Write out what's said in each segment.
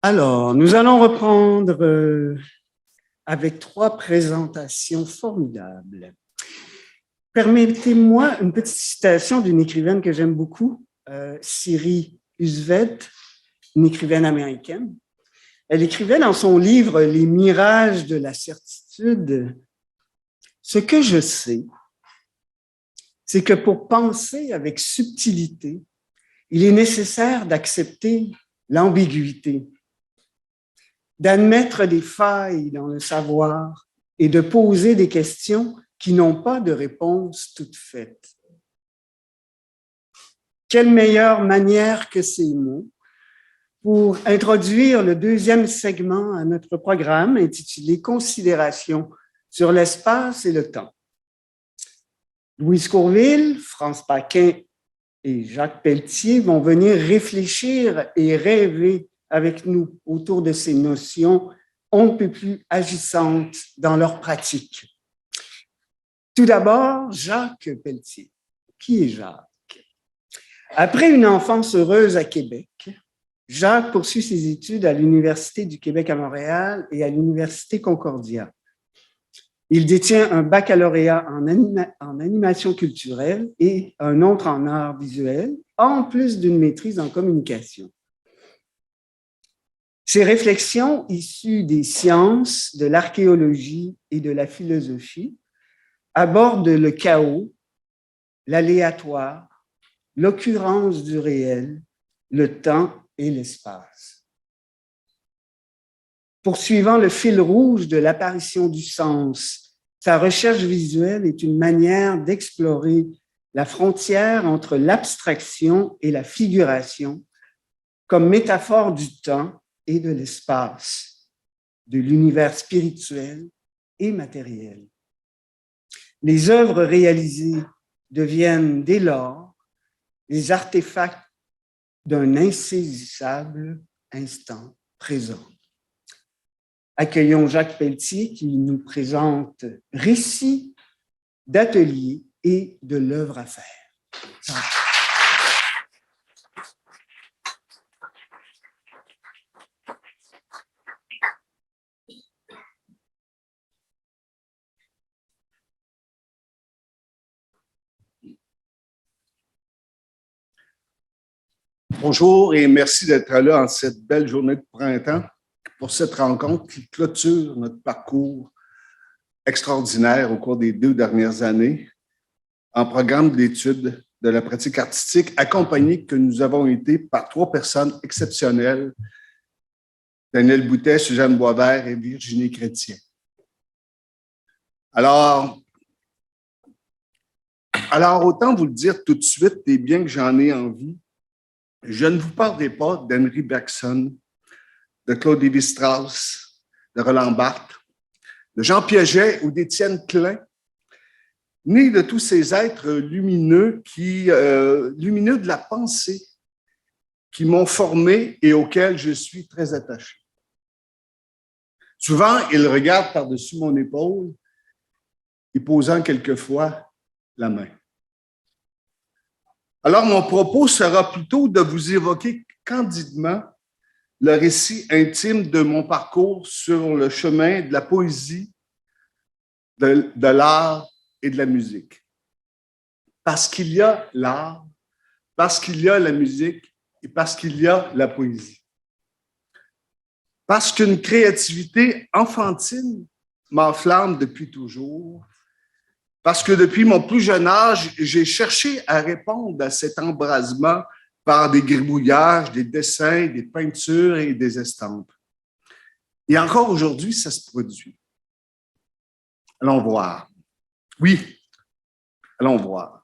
Alors, nous allons reprendre avec 3 présentations formidables. Permettez-moi une petite citation d'une écrivaine que j'aime beaucoup, Siri Husvet, une écrivaine américaine. Elle écrivait dans son livre « Les mirages de la certitude », « Ce que je sais, c'est que pour penser avec subtilité, il est nécessaire d'accepter l'ambiguïté, d'admettre des failles dans le savoir et de poser des questions qui n'ont pas de réponse toute faite. Quelle meilleure manière que ces mots pour introduire le deuxième segment à notre programme intitulé « Considérations sur l'espace et le temps ». Louise Courville, France Paquin et Jacques Pelletier vont venir réfléchir et rêver avec nous autour de ces notions on ne peut plus agissantes dans leur pratique. Tout d'abord, Jacques Pelletier. Qui est Jacques? Après une enfance heureuse à Québec, Jacques poursuit ses études à l'Université du Québec à Montréal et à l'Université Concordia. Il détient un baccalauréat en animation culturelle et un autre en arts visuels, en plus d'une maîtrise en communication. Ses réflexions issues des sciences, de l'archéologie et de la philosophie abordent le chaos, l'aléatoire, l'occurrence du réel, le temps et l'espace. Poursuivant le fil rouge de l'apparition du sens, sa recherche visuelle est une manière d'explorer la frontière entre l'abstraction et la figuration comme métaphore du temps et de l'espace, de l'univers spirituel et matériel. Les œuvres réalisées deviennent dès lors les artefacts d'un insaisissable instant présent. Accueillons Jacques Pelletier qui nous présente récits d'ateliers et de l'œuvre à faire. Bonjour et merci d'être là en cette belle journée de printemps pour cette rencontre qui clôture notre parcours extraordinaire au cours des 2 dernières années en programme d'études de la pratique artistique accompagné que nous avons été par 3 personnes exceptionnelles, Daniel Boutet, Suzanne Boisvert et Virginie Chrétien. Alors, autant vous le dire tout de suite, et bien que j'en ai envie, je ne vous parlerai pas d'Henri Bergson, de Claude Lévi-Strauss, de Roland Barthes, de Jean Piaget ou d'Étienne Klein, ni de tous ces êtres lumineux lumineux de la pensée qui m'ont formé et auxquels je suis très attaché. Souvent, ils regardent par-dessus mon épaule et posant quelquefois la main. Alors, mon propos sera plutôt de vous évoquer candidement le récit intime de mon parcours sur le chemin de la poésie, de l'art et de la musique. Parce qu'il y a l'art, parce qu'il y a la musique et parce qu'il y a la poésie. Parce qu'une créativité enfantine m'enflamme depuis toujours. Parce que depuis mon plus jeune âge, j'ai cherché à répondre à cet embrasement par des gribouillages, des dessins, des peintures et des estampes. Et encore aujourd'hui, ça se produit. Allons voir. Oui, allons voir.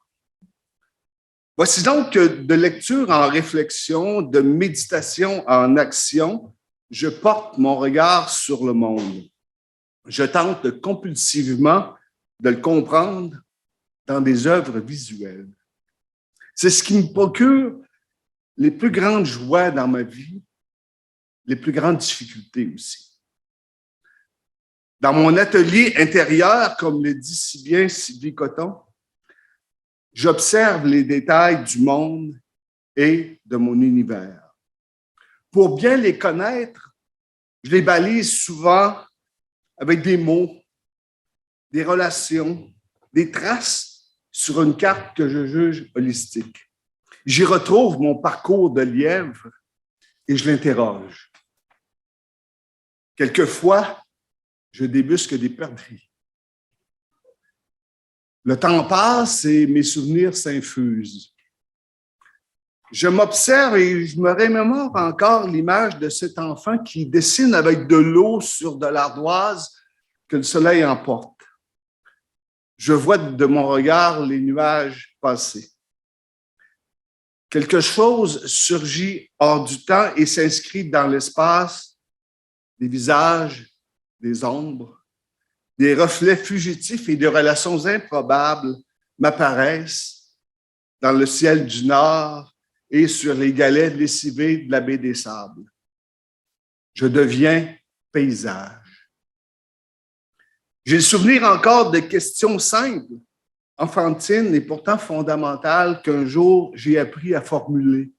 Voici donc que de lecture en réflexion, de méditation en action, je porte mon regard sur le monde. Je tente compulsivement de le comprendre dans des œuvres visuelles. C'est ce qui me procure les plus grandes joies dans ma vie, les plus grandes difficultés aussi. Dans mon atelier intérieur, comme le dit si bien Sylvie Coton, j'observe les détails du monde et de mon univers. Pour bien les connaître, je les balise souvent avec des mots, des relations, des traces sur une carte que je juge holistique. J'y retrouve mon parcours de lièvre et je l'interroge. Quelquefois, je débusque des perdrix. Le temps passe et mes souvenirs s'infusent. Je m'observe et je me remémore encore l'image de cet enfant qui dessine avec de l'eau sur de l'ardoise que le soleil emporte. Je vois de mon regard les nuages passer. Quelque chose surgit hors du temps et s'inscrit dans l'espace, des visages, des ombres, des reflets fugitifs et des relations improbables m'apparaissent dans le ciel du nord et sur les galets lessivés de la baie des Sables. Je deviens paysage. J'ai le souvenir encore de questions simples, enfantines et pourtant fondamentales qu'un jour j'ai appris à formuler.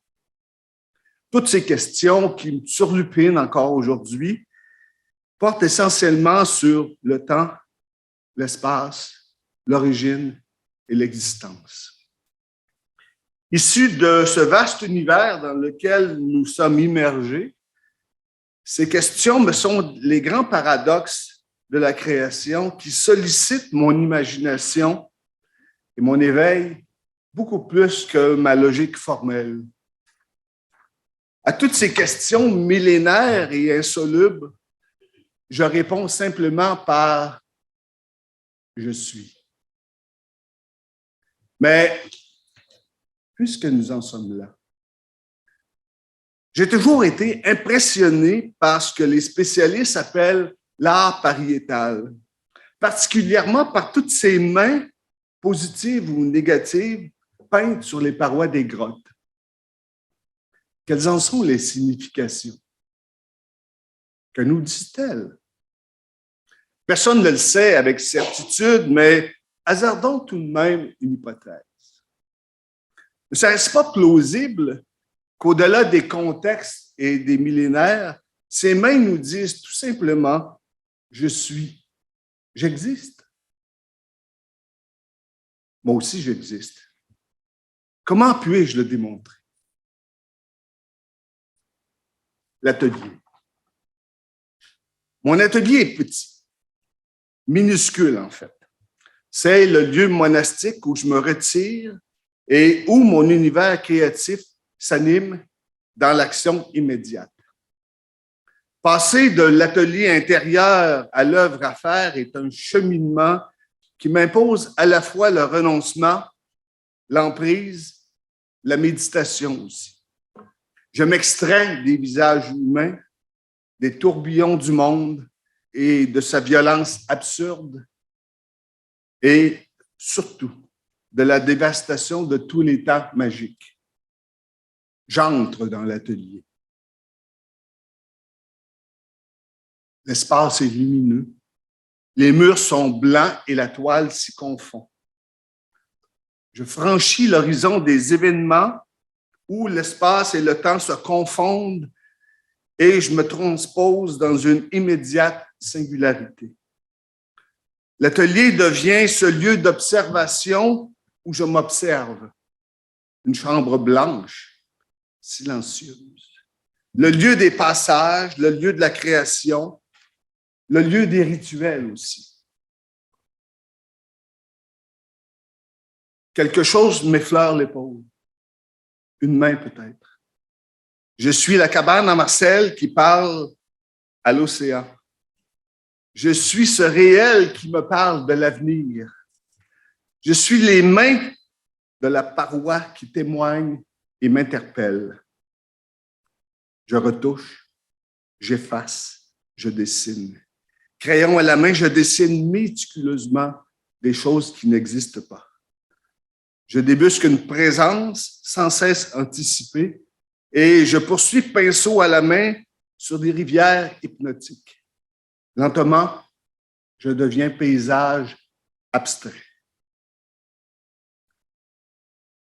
Toutes ces questions qui me surlupinent encore aujourd'hui portent essentiellement sur le temps, l'espace, l'origine et l'existence. Issus de ce vaste univers dans lequel nous sommes immergés, ces questions me sont les grands paradoxes de la création qui sollicitent mon imagination et mon éveil beaucoup plus que ma logique formelle. À toutes ces questions millénaires et insolubles, je réponds simplement par « je suis ». Mais puisque nous en sommes là, j'ai toujours été impressionné par ce que les spécialistes appellent l'art pariétal, particulièrement par toutes ces mains positives ou négatives peintes sur les parois des grottes. Quelles en sont les significations? Que nous disent-elles? Personne ne le sait avec certitude, mais hasardons tout de même une hypothèse. Ne serait-ce pas plausible qu'au-delà des contextes et des millénaires, ces mains nous disent tout simplement « je suis, j'existe ». Moi aussi, j'existe. Comment puis-je le démontrer? L'atelier. Mon atelier est petit, minuscule en fait. C'est le lieu monastique où je me retire et où mon univers créatif s'anime dans l'action immédiate. Passer de l'atelier intérieur à l'œuvre à faire est un cheminement qui m'impose à la fois le renoncement, l'emprise, la méditation aussi. Je m'extrais des visages humains, des tourbillons du monde et de sa violence absurde et surtout de la dévastation de tous les temps magiques. J'entre dans l'atelier. L'espace est lumineux. Les murs sont blancs et la toile s'y confond. Je franchis l'horizon des événements où l'espace et le temps se confondent et je me transpose dans une immédiate singularité. L'atelier devient ce lieu d'observation où je m'observe. Une chambre blanche, silencieuse. Le lieu des passages, le lieu de la création, le lieu des rituels aussi. Quelque chose m'effleure l'épaule. Une main peut-être. Je suis la cabane à Marcel qui parle à l'océan. Je suis ce réel qui me parle de l'avenir. Je suis les mains de la paroi qui témoignent et m'interpellent. Je retouche, j'efface, je dessine. Crayon à la main, je dessine méticuleusement des choses qui n'existent pas. Je débusque une présence sans cesse anticipée et je poursuis pinceau à la main sur des rivières hypnotiques. Lentement, je deviens paysage abstrait.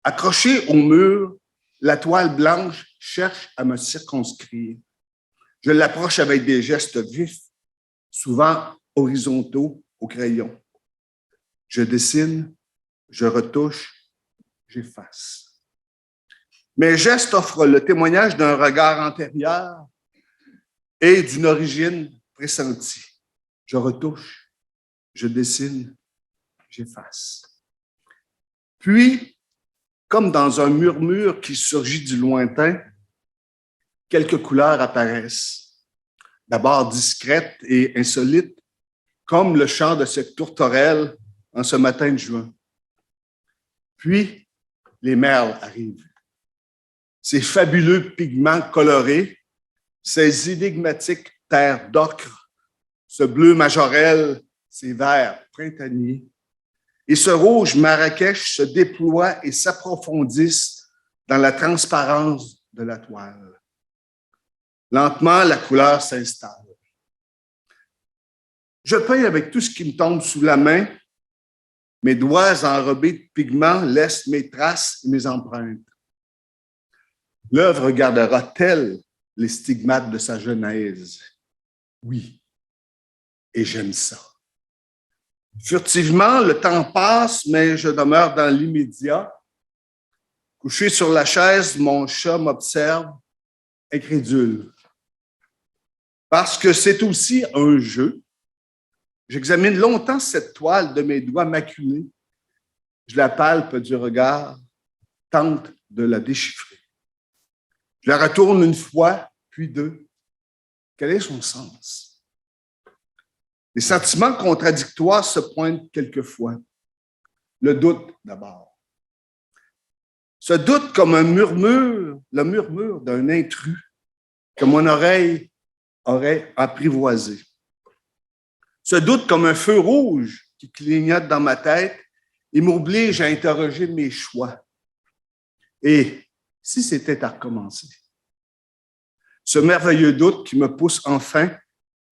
Accroché au mur, la toile blanche cherche à me circonscrire. Je l'approche avec des gestes vifs, souvent horizontaux au crayon. Je dessine, je retouche, j'efface. Mes gestes offrent le témoignage d'un regard antérieur et d'une origine pressentie. Je retouche, je dessine, j'efface. Puis, comme dans un murmure qui surgit du lointain, quelques couleurs apparaissent. D'abord discrètes et insolites, comme le chant de cette tourterelle en ce matin de juin. Puis, les merles arrivent. Ces fabuleux pigments colorés, ces énigmatiques terres d'ocre, ce bleu majorel, ces verts printaniers, et ce rouge Marrakech se déploie et s'approfondissent dans la transparence de la toile. Lentement, la couleur s'installe. Je peins avec tout ce qui me tombe sous la main. Mes doigts enrobés de pigments laissent mes traces et mes empreintes. L'œuvre gardera-t-elle les stigmates de sa genèse? Oui, et j'aime ça. Furtivement, le temps passe, mais je demeure dans l'immédiat. Couché sur la chaise, mon chat m'observe, incrédule. Parce que c'est aussi un jeu. J'examine longtemps cette toile de mes doigts maculés. Je la palpe du regard, tente de la déchiffrer. Je la retourne une fois, puis deux. Quel est son sens? Les sentiments contradictoires se pointent quelquefois. Le doute, d'abord. Ce doute comme un murmure, le murmure d'un intrus que mon oreille aurait apprivoisé. Ce doute comme un feu rouge qui clignote dans ma tête et m'oblige à interroger mes choix. Et si c'était à recommencer? Ce merveilleux doute qui me pousse enfin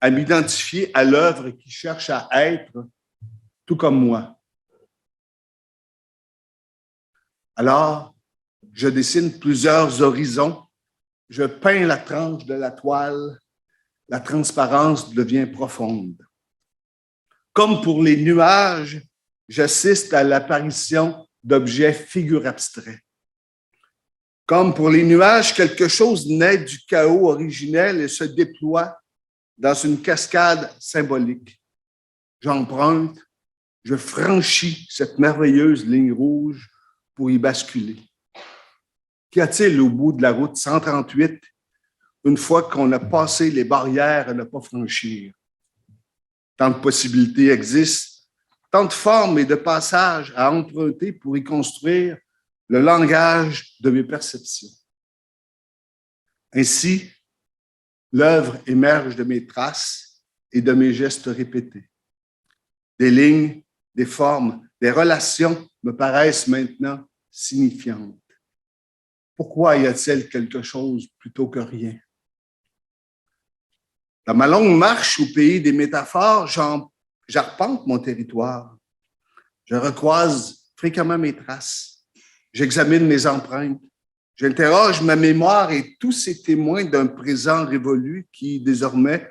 à m'identifier à l'œuvre qui cherche à être tout comme moi. Alors, je dessine plusieurs horizons, je peins la tranche de la toile, la transparence devient profonde. Comme pour les nuages, j'assiste à l'apparition d'objets figures abstraits. Comme pour les nuages, quelque chose naît du chaos originel et se déploie dans une cascade symbolique. J'emprunte, je franchis cette merveilleuse ligne rouge pour y basculer. Qu'y a-t-il au bout de la route 138 une fois qu'on a passé les barrières à ne pas franchir? Tant de possibilités existent, tant de formes et de passages à emprunter pour y construire le langage de mes perceptions. Ainsi, l'œuvre émerge de mes traces et de mes gestes répétés. Des lignes, des formes, des relations me paraissent maintenant signifiantes. Pourquoi y a-t-il quelque chose plutôt que rien? Dans ma longue marche au pays des métaphores, j'arpente mon territoire. Je recroise fréquemment mes traces. J'examine mes empreintes. J'interroge ma mémoire et tous ces témoins d'un présent révolu qui, désormais,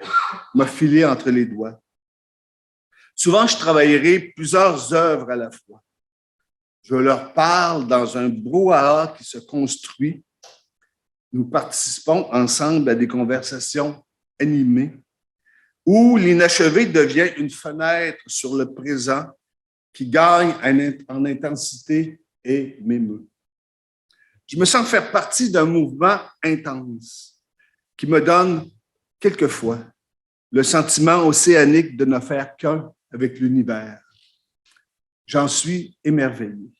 m'a filé entre les doigts. Souvent, je travaillerai plusieurs œuvres à la fois. Je leur parle dans un brouhaha qui se construit. Nous participons ensemble à des conversations animées où l'inachevé devient une fenêtre sur le présent qui gagne en intensité et m'émeut. Je me sens faire partie d'un mouvement intense qui me donne, quelquefois, le sentiment océanique de ne faire qu'un avec l'univers. J'en suis émerveillé.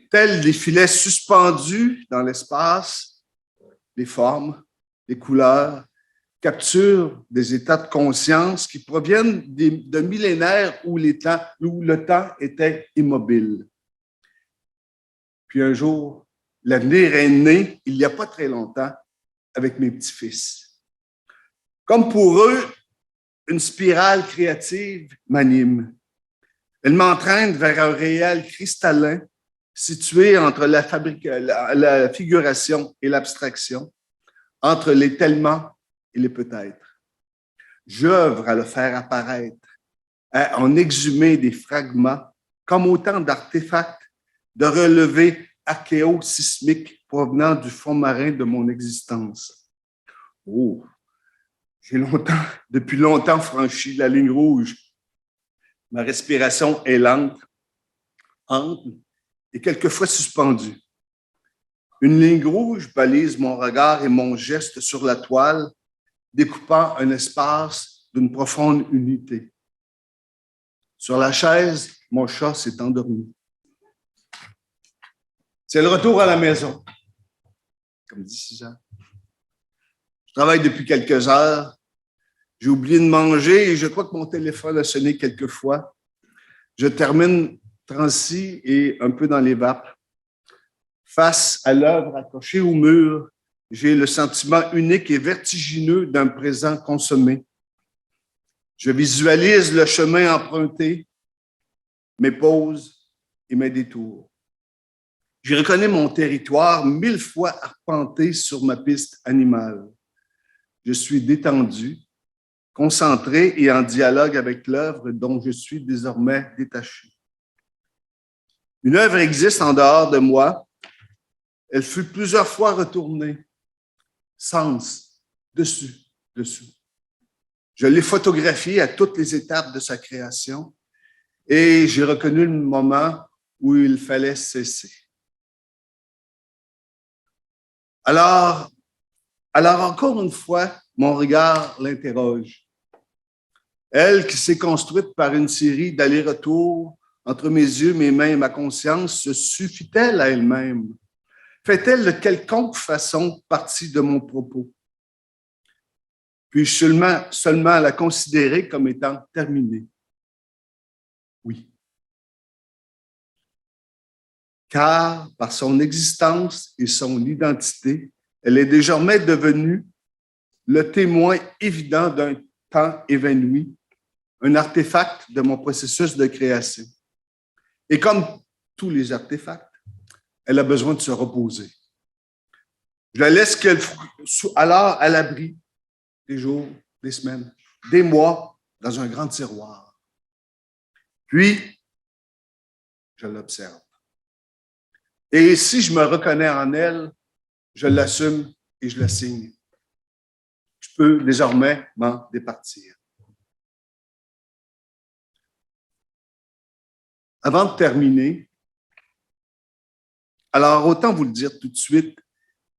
Tels des filets suspendus dans l'espace, les formes, les couleurs, capturent des états de conscience qui proviennent de millénaires où le temps était immobile. Puis un jour, l'avenir est né, il n'y a pas très longtemps, avec mes petits-fils. Comme pour eux, une spirale créative m'anime. Elle m'entraîne vers un réel cristallin situé entre la figuration et l'abstraction, entre les tellement et les peut-être. J'œuvre à le faire apparaître, à en exhumer des fragments, comme autant d'artefacts de relevés archéosismiques provenant du fond marin de mon existence. Oh, j'ai depuis longtemps franchi la ligne rouge. Ma respiration est lente, ample et quelquefois suspendue. Une ligne rouge balise mon regard et mon geste sur la toile, découpant un espace d'une profonde unité. Sur la chaise, mon chat s'est endormi. C'est le retour à la maison, comme dit Suzanne. Je travaille depuis quelques heures. J'ai oublié de manger et je crois que mon téléphone a sonné quelques fois. Je termine transi et un peu dans les vapes. Face à l'œuvre accrochée au mur, j'ai le sentiment unique et vertigineux d'un présent consommé. Je visualise le chemin emprunté, mes pauses et mes détours. Je reconnais mon territoire 1000 fois arpenté sur ma piste animale. Je suis détendu, concentré et en dialogue avec l'œuvre dont je suis désormais détaché. Une œuvre existe en dehors de moi. Elle fut plusieurs fois retournée, sens, dessus, dessous. Je l'ai photographiée à toutes les étapes de sa création et j'ai reconnu le moment où il fallait cesser. Alors encore une fois, mon regard l'interroge. Elle, qui s'est construite par une série d'allers-retours entre mes yeux, mes mains et ma conscience, se suffit-elle à elle-même? Fait-elle de quelconque façon partie de mon propos? Puis-je seulement la considérer comme étant terminée? Oui. Car par son existence et son identité, elle est désormais devenue le témoin évident d'un temps évanoui, un artefact de mon processus de création. Et comme tous les artefacts, elle a besoin de se reposer. Je la laisse alors à l'abri des jours, des semaines, des mois, dans un grand tiroir. Puis, je l'observe. Et si je me reconnais en elle, je l'assume et je la signe. Je peux désormais m'en départir. Avant de terminer, alors autant vous le dire tout de suite,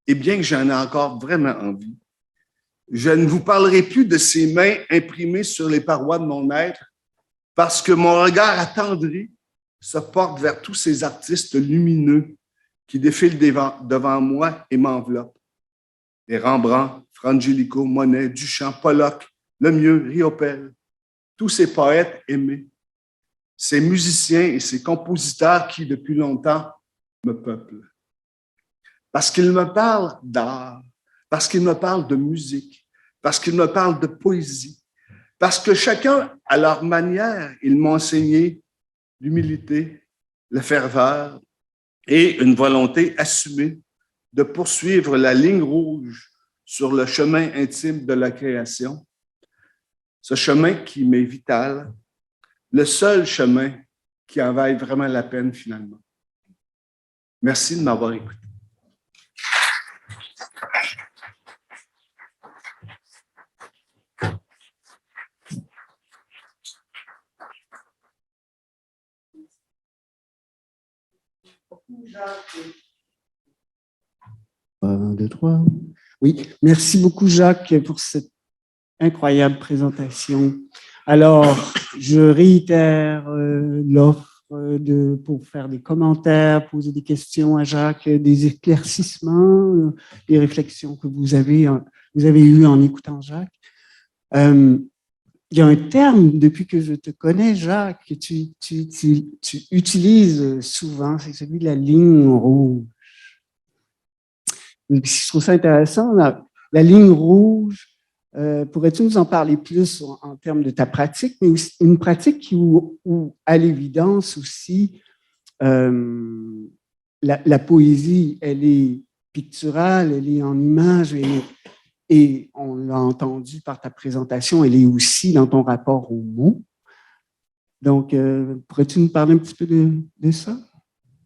et bien que j'en ai encore vraiment envie, je ne vous parlerai plus de ces mains imprimées sur les parois de mon être parce que mon regard attendri se porte vers tous ces artistes lumineux qui défilent devant moi et m'enveloppent. Les Rembrandt, Frangelico, Monet, Duchamp, Pollock, Lemieux, Riopelle, tous ces poètes aimés, ces musiciens et ces compositeurs qui, depuis longtemps, me peuplent. Parce qu'ils me parlent d'art, parce qu'ils me parlent de musique, parce qu'ils me parlent de poésie, parce que chacun, à leur manière, ils m'ont enseigné l'humilité, la ferveur et une volonté assumée de poursuivre la ligne rouge sur le chemin intime de la création, ce chemin qui m'est vital, le seul chemin qui en vaille vraiment la peine finalement. Merci de m'avoir écouté. Un, deux, trois. Oui, merci beaucoup Jacques pour cette incroyable présentation. Alors, je réitère l'offre pour faire des commentaires, poser des questions à Jacques, des éclaircissements, des réflexions que vous avez eues en écoutant Jacques. Il y a un terme, depuis que je te connais, Jacques, que tu utilises souvent, c'est celui de la ligne rouge. Je trouve ça intéressant. La ligne rouge, pourrais-tu nous en parler plus en termes de ta pratique, mais aussi une pratique où à l'évidence aussi, la poésie, elle est picturale, elle est en images, et on l'a entendu par ta présentation, elle est aussi dans ton rapport aux mots. Donc, pourrais-tu nous parler un petit peu de ça?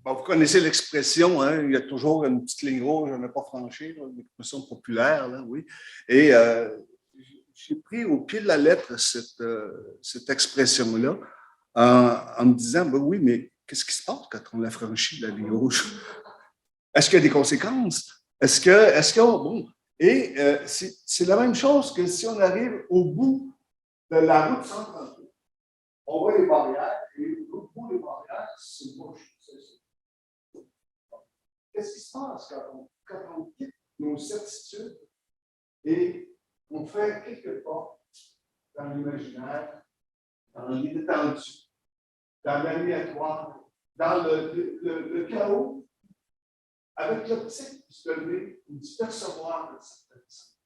Bon, vous connaissez l'expression, hein, il y a toujours une petite ligne rouge à ne pas franchir, l'expression populaire, là, oui. Et j'ai pris au pied de la lettre cette expression-là en me disant, ben oui, mais qu'est-ce qui se passe quand on la franchit, la ligne rouge? Est-ce qu'il y a des conséquences? Bon, et c'est la même chose que si on arrive au bout de la route 132. On voit les barrières, et au bout des barrières, c'est moche. Qu'est-ce qui se passe quand on quitte nos certitudes et on fait quelques pas dans l'imaginaire, dans l'inattendu, dans l'aléatoire, dans le chaos, avec l'optique de se lever ou de percevoir de certaines choses.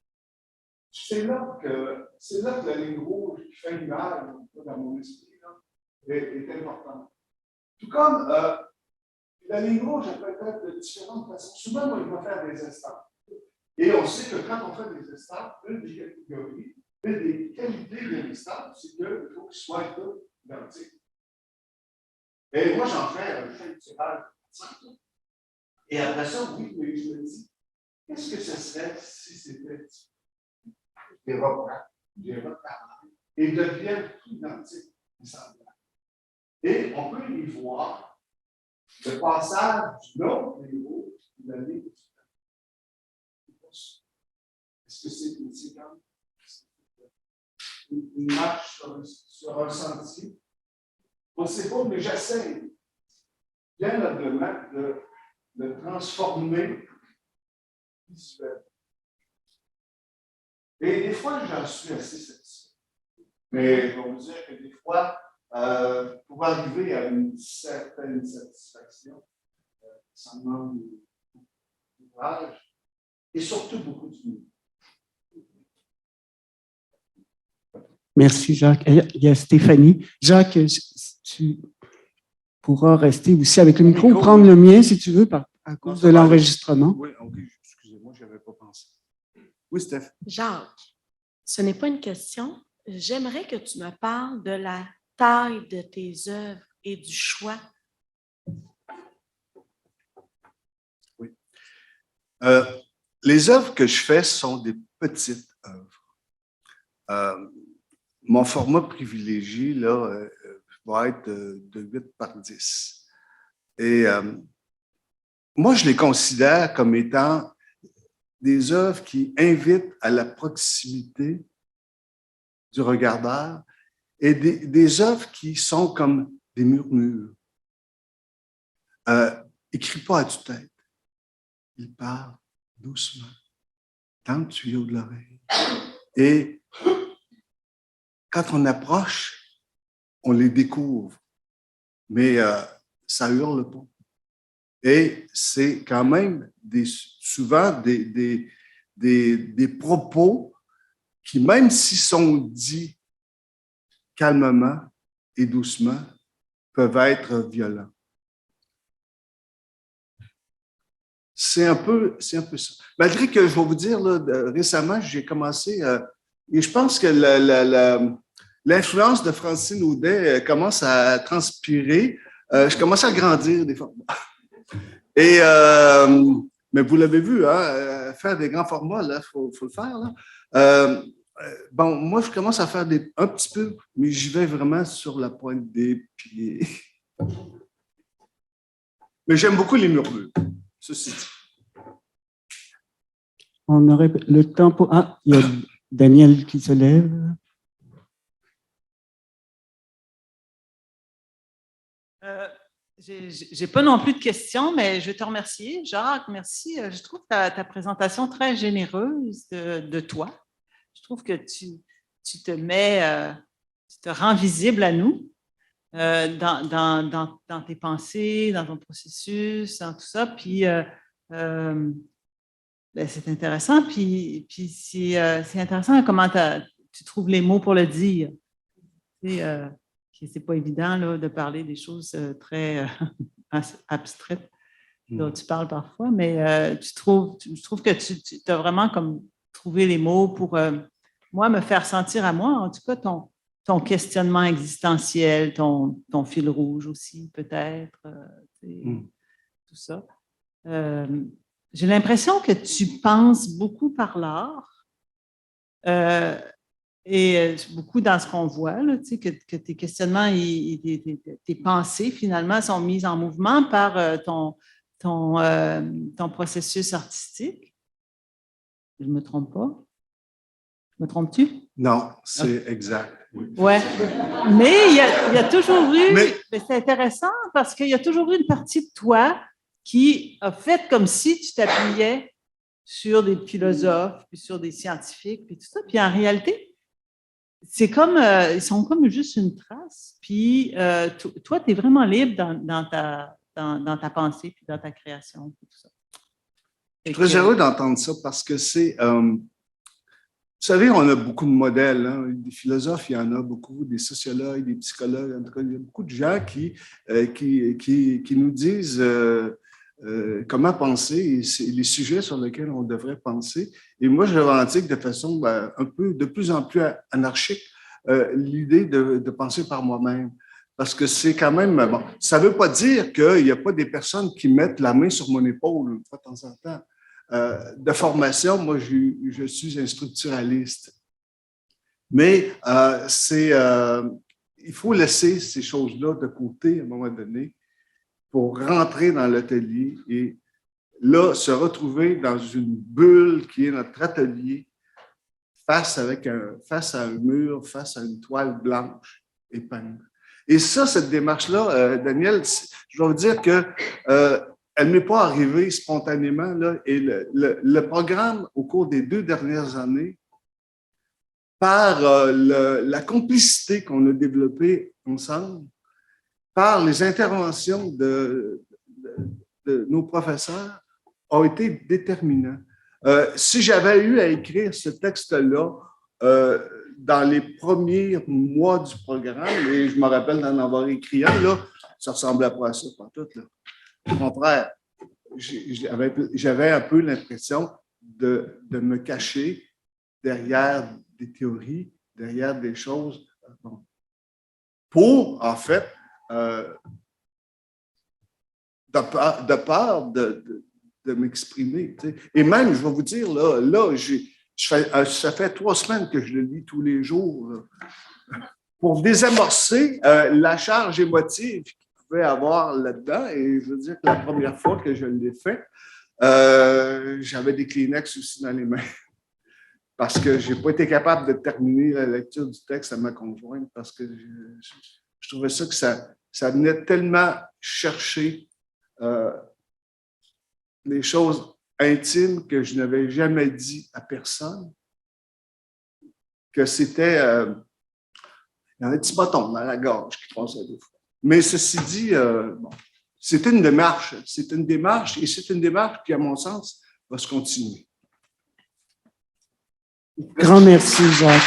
C'est là que la ligne rouge qui fait l'image dans mon esprit là, est importante. Tout comme la ligne rouge, elle peut être de différentes façons. Souvent, moi, il va faire des estampes. Et on sait que quand on fait des estampes, une des catégories, une des qualités de l'estampe, c'est qu'il faut qu'il soit tout identique. Et moi, j'en fais un tirage. Et après ça, oui, mais je me dis, qu'est-ce que ce serait si c'était des reprends, et deviennent tout identiques et semblables. Et on peut y voir le passage du long niveau de l'année du temps. Est-ce que c'est une séquence? Une marche sur un sentier? On ne sait pas, mais j'essaie bien noblement de transformer visuellement. Et des fois, j'en suis assez satisfait. Mais je vais vous dire que des fois, pour arriver à une certaine satisfaction, ça demande du courage et surtout beaucoup d'humour. Merci, Jacques. Il y a Stéphanie. Jacques, tu pourras rester aussi avec le micro ou prendre le mien si tu veux, à cause de l'enregistrement. Oui, ok, excusez-moi, je n'avais pas pensé. Oui, Steph. Jacques, ce n'est pas une question. J'aimerais que tu me parles de la taille de tes œuvres et du choix. Oui. Les œuvres que je fais sont des petites œuvres. Mon format privilégié là, va être de 8 par 10. Et moi, je les considère comme étant des œuvres qui invitent à la proximité du regardeur et des œuvres qui sont comme des murmures. Il ne crie pas à tue-tête. Il parle doucement, dans le tuyau de l'oreille. Et quand on approche, on les découvre, mais ça hurle pas. Et c'est quand même souvent des propos qui, même s'ils sont dits calmement et doucement, peuvent être violents. C'est un peu ça. Malgré que, je vais vous dire, là, récemment, j'ai commencé, et je pense que l'influence de Francine Audet commence à transpirer. Je commence à grandir des formats. Et, mais vous l'avez vu, hein, faire des grands formats, il faut le faire. Là. Bon, moi, je commence à faire un petit peu, mais j'y vais vraiment sur la pointe des pieds. Mais j'aime beaucoup les murmures, ceci dit. On aurait le temps pour... Ah, il y a Daniel qui se lève. Je n'ai pas non plus de questions, mais je vais te remercier. Jacques, merci. Je trouve ta présentation très généreuse de toi. Je trouve que tu te mets, tu te rends visible à nous dans tes pensées, dans ton processus, dans tout ça. Puis, ben, c'est intéressant. Puis c'est intéressant comment tu trouves les mots pour le dire. C'est pas évident là, de parler des choses très abstraites. dont tu parles parfois, mais je trouve que tu as vraiment comme trouvé les mots pour, moi, me faire sentir à moi, en tout cas, ton questionnement existentiel, ton fil rouge aussi, peut-être, tout ça. J'ai l'impression que tu penses beaucoup par l'art et beaucoup dans ce qu'on voit, là, tu sais, que tes questionnements, tes pensées, finalement, sont mises en mouvement par ton processus artistique. Je ne me trompe pas? Me trompes-tu? Non, c'est exact. Oui. Ouais. Mais il y a toujours eu, mais c'est intéressant parce qu'il y a toujours eu une partie de toi qui a fait comme si tu t'appuyais sur des philosophes, puis sur des scientifiques, puis tout ça. Puis en réalité, c'est comme, ils sont comme juste une trace. Puis toi, tu es vraiment libre dans ta pensée, puis dans ta création, puis tout ça. Je suis très heureux d'entendre ça parce que c'est... vous savez, on a beaucoup de modèles, hein? Des philosophes, il y en a beaucoup, des sociologues, des psychologues, en tout cas, il y a beaucoup de gens qui nous disent comment penser et les sujets sur lesquels on devrait penser. Et moi, je revendique de façon un peu de plus en plus anarchique l'idée de penser par moi-même. Parce que c'est quand même... Bon, ça ne veut pas dire qu'il n'y a pas des personnes qui mettent la main sur mon épaule une fois de temps en temps. De formation, moi, je suis un structuraliste. Mais il faut laisser ces choses-là de côté à un moment donné pour rentrer dans l'atelier et là, se retrouver dans une bulle qui est notre atelier face à un mur, face à une toile blanche et peinte. Et ça, cette démarche-là, Daniel, je dois vous dire que elle ne m'est pas arrivée spontanément. Là, et le programme, au cours des 2 dernières années, par la complicité qu'on a développée ensemble, par les interventions de nos professeurs, ont été déterminants. Si j'avais eu à écrire ce texte-là dans les premiers mois du programme, et je me rappelle d'en avoir écrit un, là, ça ressemblait pas à ça, pas tout, là. Au contraire, j'avais un peu l'impression de me cacher derrière des théories, derrière des choses, pour, en fait, de peur de m'exprimer. Tu sais. Et même, je vais vous dire, ça fait 3 semaines que je le lis tous les jours pour désamorcer la charge émotive qu'il pouvait avoir là-dedans. Et je veux dire que la première fois que je l'ai fait, j'avais des Kleenex aussi dans les mains parce que je n'ai pas été capable de terminer la lecture du texte à ma conjointe parce que je trouvais ça que ça venait tellement chercher des choses intimes que je n'avais jamais dit à personne, que c'était il y a un petit bâton dans la gorge qui passait des fois. Mais ceci dit, bon, c'était une démarche et c'est une démarche qui, à mon sens, va se continuer. Grand merci, Jacques.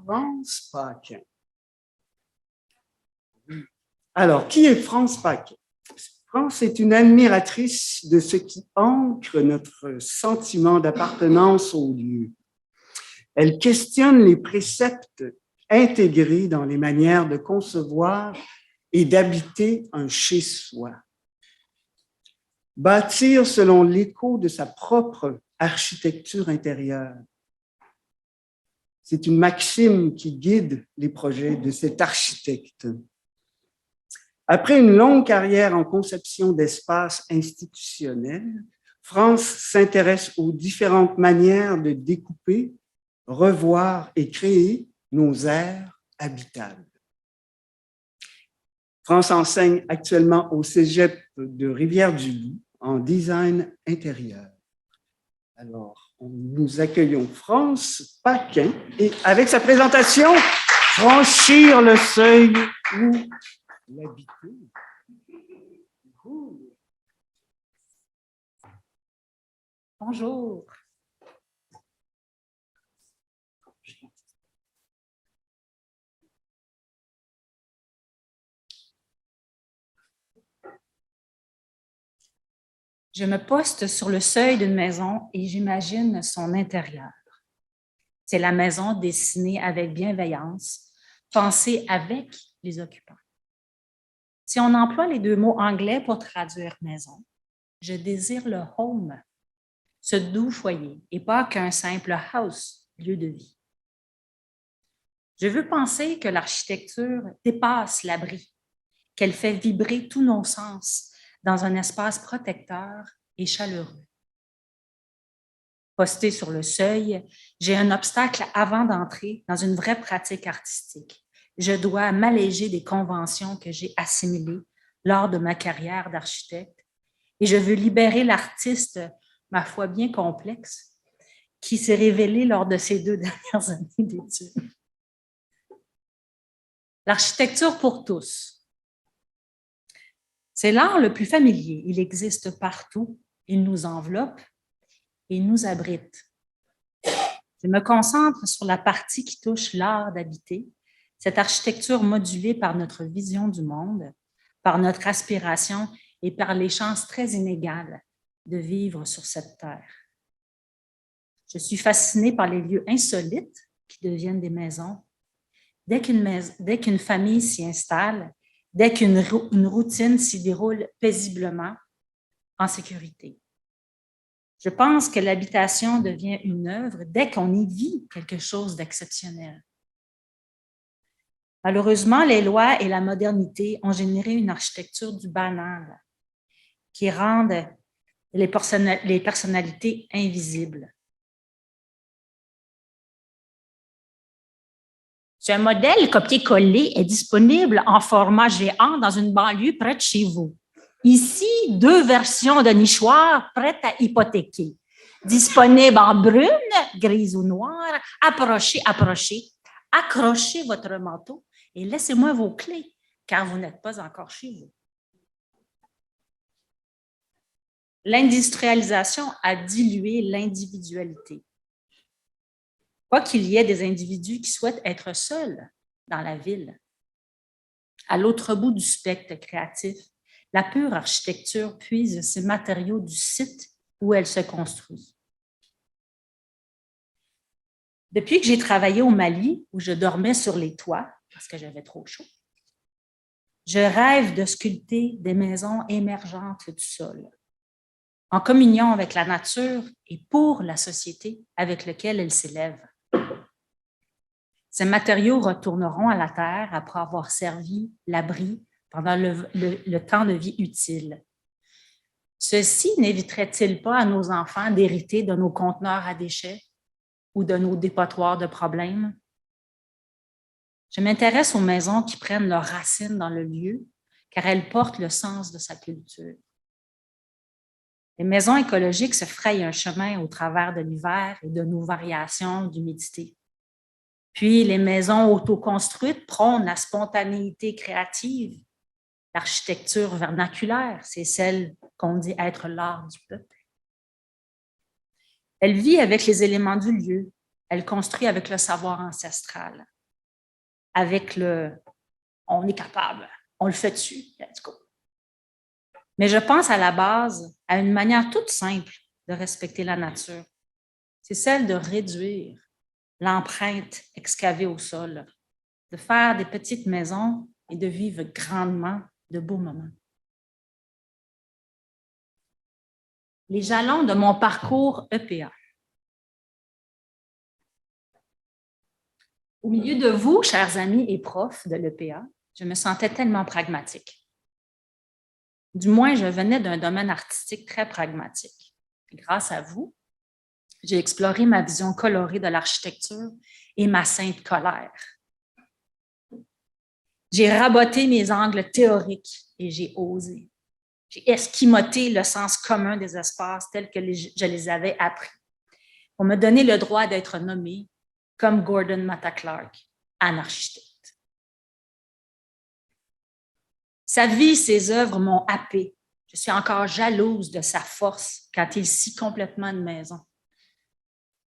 France Paquin. Alors, qui est France Paquin? France est une admiratrice de ce qui ancre notre sentiment d'appartenance au lieu. Elle questionne les préceptes intégrés dans les manières de concevoir et d'habiter un chez-soi. Bâtir selon l'écho de sa propre architecture intérieure. C'est une maxime qui guide les projets de cet architecte. Après une longue carrière en conception d'espaces institutionnels, France s'intéresse aux différentes manières de découper, revoir et créer nos aires habitables. France enseigne actuellement au Cégep de Rivière-du-Loup en design intérieur. Alors, nous accueillons France Paquin et avec sa présentation franchir le seuil ou l'habiter. Bonjour. Je me poste sur le seuil d'une maison et j'imagine son intérieur. C'est la maison dessinée avec bienveillance, pensée avec les occupants. Si on emploie les deux mots anglais pour traduire maison, je désire le home, ce doux foyer, et pas qu'un simple house, lieu de vie. Je veux penser que l'architecture dépasse l'abri, qu'elle fait vibrer tous nos sens dans un espace protecteur et chaleureux. Posté sur le seuil, j'ai un obstacle avant d'entrer dans une vraie pratique artistique. Je dois m'alléger des conventions que j'ai assimilées lors de ma carrière d'architecte et je veux libérer l'artiste, ma foi bien complexe, qui s'est révélé lors de ces 2 dernières années d'études. L'architecture pour tous. C'est l'art le plus familier. Il existe partout. Il nous enveloppe et il nous abrite. Je me concentre sur la partie qui touche l'art d'habiter, cette architecture modulée par notre vision du monde, par notre aspiration et par les chances très inégales de vivre sur cette terre. Je suis fascinée par les lieux insolites qui deviennent des maisons. Dès qu'une famille s'y installe, dès qu'une routine s'y déroule paisiblement, en sécurité. Je pense que l'habitation devient une œuvre dès qu'on y vit quelque chose d'exceptionnel. Malheureusement, les lois et la modernité ont généré une architecture du banal qui rendent les personnalités invisibles. Ce modèle copié-collé est disponible en format géant dans une banlieue près de chez vous. Ici, 2 versions de nichoirs prêtes à hypothéquer. Disponibles en brune, grise ou noire. Approchez, approchez. Accrochez votre manteau et laissez-moi vos clés, car vous n'êtes pas encore chez vous. L'industrialisation a dilué l'individualité. Pas qu'il y ait des individus qui souhaitent être seuls dans la ville. À l'autre bout du spectre créatif, la pure architecture puise ses matériaux du site où elle se construit. Depuis que j'ai travaillé au Mali, où je dormais sur les toits parce que j'avais trop chaud, je rêve de sculpter des maisons émergentes du sol, en communion avec la nature et pour la société avec laquelle elle s'élève. Ces matériaux retourneront à la terre après avoir servi l'abri pendant le temps de vie utile. Ceci n'éviterait-il pas à nos enfants d'hériter de nos conteneurs à déchets ou de nos dépotoirs de problèmes? Je m'intéresse aux maisons qui prennent leurs racines dans le lieu, car elles portent le sens de sa culture. Les maisons écologiques se frayent un chemin au travers de l'hiver et de nos variations d'humidité. Puis, les maisons autoconstruites prônent la spontanéité créative. L'architecture vernaculaire, c'est celle qu'on dit être l'art du peuple. Elle vit avec les éléments du lieu. Elle construit avec le savoir ancestral. Avec le « on est capable, on le fait dessus, let's go ». Mais je pense à la base à une manière toute simple de respecter la nature. C'est celle de réduire l'empreinte excavée au sol, de faire des petites maisons et de vivre grandement de beaux moments. Les jalons de mon parcours EPA. Au milieu de vous, chers amis et profs de l'EPA, je me sentais tellement pragmatique. Du moins, je venais d'un domaine artistique très pragmatique. Et grâce à vous, j'ai exploré ma vision colorée de l'architecture et ma sainte colère. J'ai raboté mes angles théoriques et j'ai osé. J'ai esquimoté le sens commun des espaces tels que je les avais appris pour me donner le droit d'être nommé comme Gordon Matta Clark, architecte. Sa vie, ses œuvres m'ont happée. Je suis encore jalouse de sa force quand il scie complètement une maison.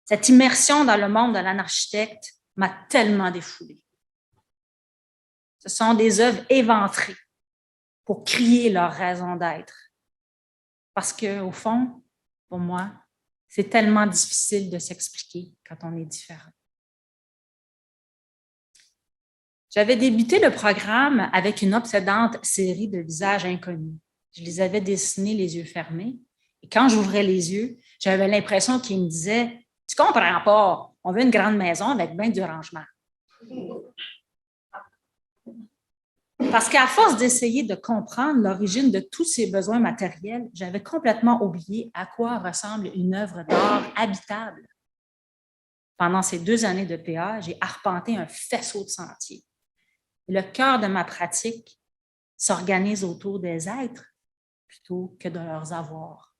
Cette immersion dans le monde de l'architecte m'a tellement défoulée. Ce sont des œuvres éventrées pour crier leur raison d'être. Parce qu'au fond, pour moi, c'est tellement difficile de s'expliquer quand on est différent. J'avais débuté le programme avec une obsédante série de visages inconnus. Je les avais dessinés les yeux fermés. Et quand j'ouvrais les yeux, j'avais l'impression qu'ils me disaient « Tu comprends pas, on veut une grande maison avec bien du rangement. » Parce qu'à force d'essayer de comprendre l'origine de tous ces besoins matériels, j'avais complètement oublié à quoi ressemble une œuvre d'art habitable. Pendant ces 2 années de PA, j'ai arpenté un faisceau de sentiers. Le cœur de ma pratique s'organise autour des êtres plutôt que de leurs avoirs.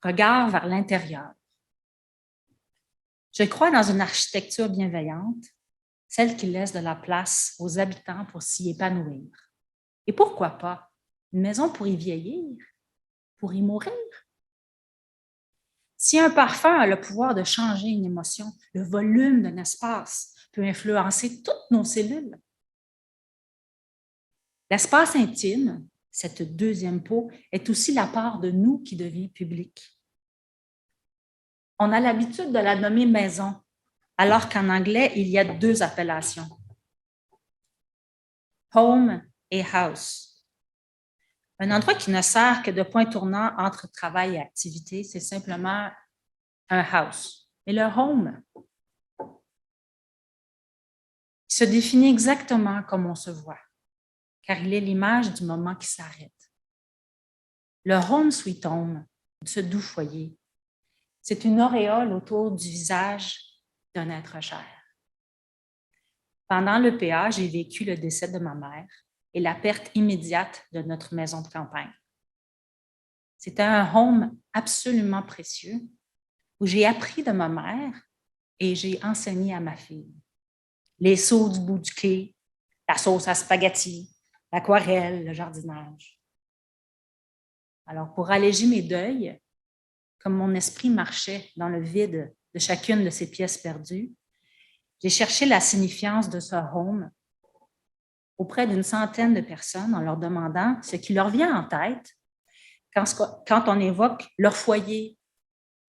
Regard vers l'intérieur. Je crois dans une architecture bienveillante, celle qui laisse de la place aux habitants pour s'y épanouir. Et pourquoi pas? Une maison pour y vieillir, pour y mourir. Si un parfum a le pouvoir de changer une émotion, le volume d'un espace peut influencer toutes nos cellules. L'espace intime, cette deuxième peau, est aussi la part de nous qui devient publique. On a l'habitude de la nommer maison, alors qu'en anglais, il y a 2 appellations. Home et house. Un endroit qui ne sert que de point tournant entre travail et activité, c'est simplement un house. Et le home, il se définit exactement comme on se voit, car il est l'image du moment qui s'arrête. Le home sweet home, ce doux foyer, c'est une auréole autour du visage d'un être cher. Pendant le PA, j'ai vécu le décès de ma mère et la perte immédiate de notre maison de campagne. C'était un home absolument précieux où j'ai appris de ma mère et j'ai enseigné à ma fille. Les seaux du bout du quai, la sauce à spaghetti, l'aquarelle, le jardinage. Alors, pour alléger mes deuils, comme mon esprit marchait dans le vide de chacune de ces pièces perdues, j'ai cherché la signifiance de ce home auprès d'une centaine de personnes en leur demandant ce qui leur vient en tête quand on évoque leur foyer,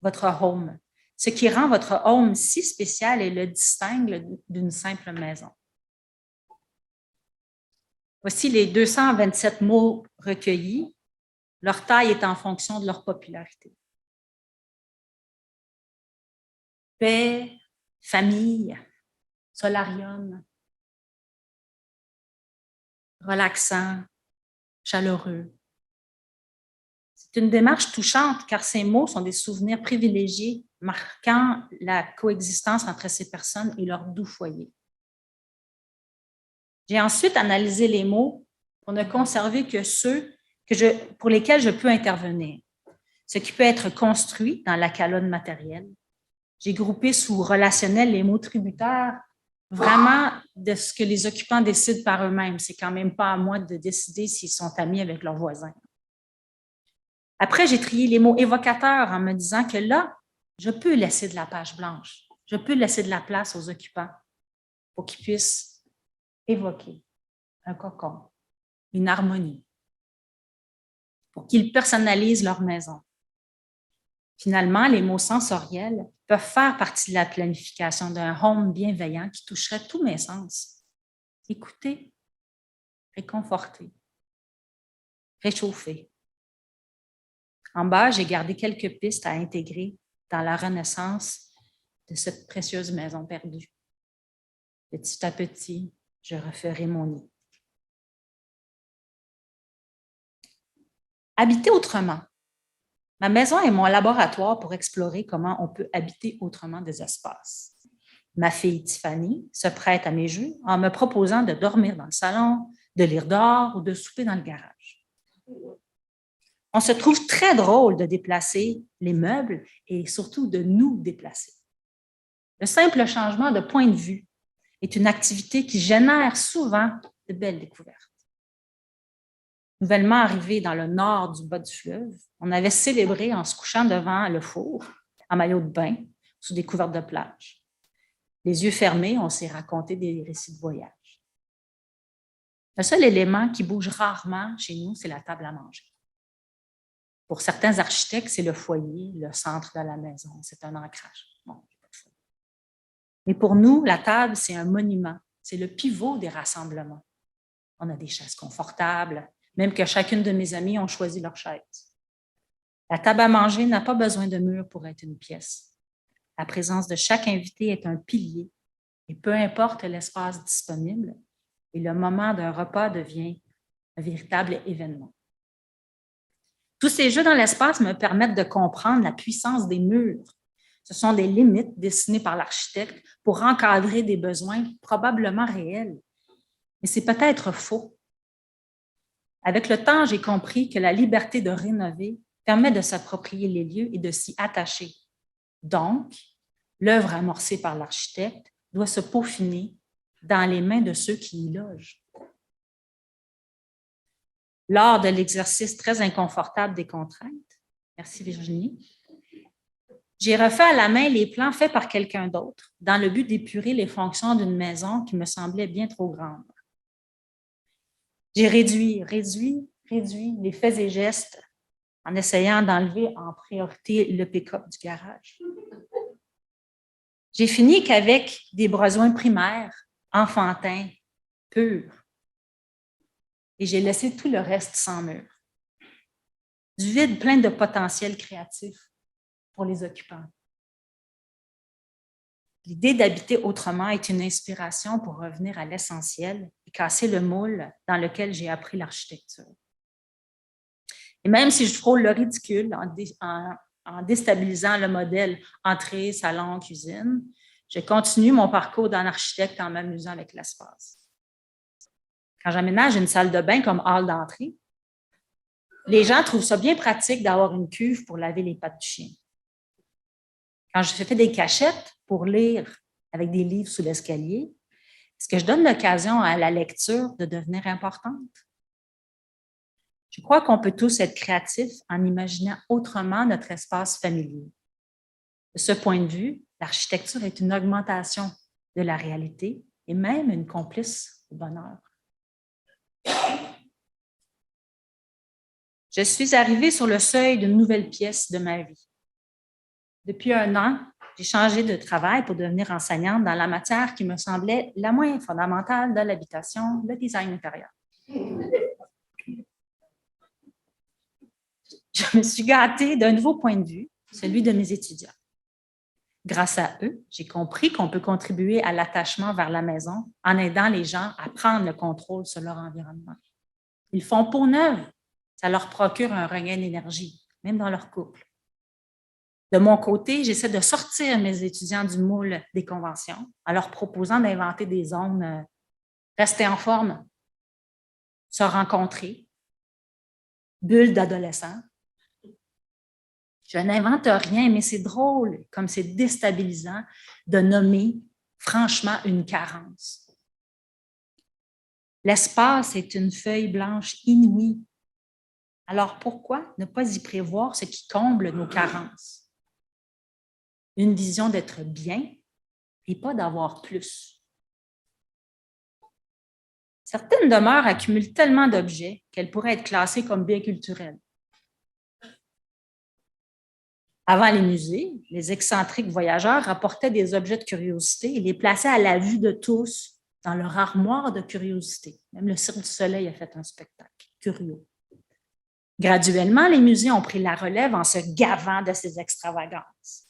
votre home, ce qui rend votre home si spécial et le distingue d'une simple maison. Voici les 227 mots recueillis. Leur taille est en fonction de leur popularité. Paix, famille, solarium, relaxant, chaleureux. C'est une démarche touchante car ces mots sont des souvenirs privilégiés marquant la coexistence entre ces personnes et leur doux foyer. J'ai ensuite analysé les mots pour ne conserver que ceux pour lesquels je peux intervenir, ce qui peut être construit dans la colonne matérielle. J'ai groupé sous relationnel les mots tributaires vraiment de ce que les occupants décident par eux-mêmes. C'est quand même pas à moi de décider s'ils sont amis avec leurs voisins. Après, j'ai trié les mots évocateurs en me disant que là, je peux laisser de la page blanche. Je peux laisser de la place aux occupants pour qu'ils puissent évoquer un cocon, une harmonie, pour qu'ils personnalisent leur maison. Finalement, les mots sensoriels peuvent faire partie de la planification d'un home bienveillant qui toucherait tous mes sens. Écouter, réconforter, réchauffer. En bas, j'ai gardé quelques pistes à intégrer dans la renaissance de cette précieuse maison perdue. Petit à petit, je referai mon nid. Habiter autrement. Ma maison est mon laboratoire pour explorer comment on peut habiter autrement des espaces. Ma fille Tiffany se prête à mes jeux en me proposant de dormir dans le salon, de lire dehors ou de souper dans le garage. On se trouve très drôle de déplacer les meubles et surtout de nous déplacer. Le simple changement de point de vue est une activité qui génère souvent de belles découvertes. Nouvellement arrivé dans le nord du bas du fleuve, on avait célébré en se couchant devant le four, en maillot de bain, sous des couvertes de plage. Les yeux fermés, on s'est raconté des récits de voyage. Le seul élément qui bouge rarement chez nous, c'est la table à manger. Pour certains architectes, c'est le foyer, le centre de la maison, c'est un ancrage. Bon. Mais pour nous, la table, c'est un monument, c'est le pivot des rassemblements. On a des chaises confortables, même que chacune de mes amies ont choisi leur chaise. La table à manger n'a pas besoin de mur pour être une pièce. La présence de chaque invité est un pilier, et peu importe l'espace disponible, et le moment d'un repas devient un véritable événement. Tous ces jeux dans l'espace me permettent de comprendre la puissance des murs. Ce sont des limites dessinées par l'architecte pour encadrer des besoins probablement réels. Mais c'est peut-être faux. Avec le temps, j'ai compris que la liberté de rénover permet de s'approprier les lieux et de s'y attacher. Donc, l'œuvre amorcée par l'architecte doit se peaufiner dans les mains de ceux qui y logent. Lors de l'exercice très inconfortable des contraintes, merci Virginie, j'ai refait à la main les plans faits par quelqu'un d'autre dans le but d'épurer les fonctions d'une maison qui me semblait bien trop grande. J'ai réduit les faits et gestes en essayant d'enlever en priorité le pick-up du garage. J'ai fini qu'avec des besoins primaires, enfantins, purs. Et j'ai laissé tout le reste sans mur. Du vide plein de potentiel créatif pour les occupants. L'idée d'habiter autrement est une inspiration pour revenir à l'essentiel et casser le moule dans lequel j'ai appris l'architecture. Et même si je frôle le ridicule en déstabilisant le modèle entrée, salon, cuisine, je continue mon parcours d'un architecte en m'amusant avec l'espace. Quand j'aménage une salle de bain comme hall d'entrée, les gens trouvent ça bien pratique d'avoir une cuve pour laver les pattes du chien. Quand je fais des cachettes pour lire avec des livres sous l'escalier, est-ce que je donne l'occasion à la lecture de devenir importante? Je crois qu'on peut tous être créatifs en imaginant autrement notre espace familier. De ce point de vue, l'architecture est une augmentation de la réalité et même une complice du bonheur. Je suis arrivée sur le seuil d'une nouvelle pièce de ma vie. Depuis 1 an, j'ai changé de travail pour devenir enseignante dans la matière qui me semblait la moins fondamentale de l'habitation, le design intérieur. Je me suis gâtée d'un nouveau point de vue, celui de mes étudiants. Grâce à eux, j'ai compris qu'on peut contribuer à l'attachement vers la maison en aidant les gens à prendre le contrôle sur leur environnement. Ils font peau neuve, ça leur procure un regain d'énergie, même dans leur couple. De mon côté, j'essaie de sortir mes étudiants du moule des conventions en leur proposant d'inventer des zones rester en forme, se rencontrer, bulles d'adolescents. Je n'invente rien, mais c'est drôle, comme c'est déstabilisant de nommer franchement une carence. L'espace est une feuille blanche inouïe. Alors pourquoi ne pas y prévoir ce qui comble nos carences? Une vision d'être bien et pas d'avoir plus. Certaines demeures accumulent tellement d'objets qu'elles pourraient être classées comme biens culturels. Avant les musées, les excentriques voyageurs rapportaient des objets de curiosité et les plaçaient à la vue de tous dans leur armoire de curiosité. Même le Cirque du Soleil a fait un spectacle curieux. Graduellement, les musées ont pris la relève en se gavant de ces extravagances.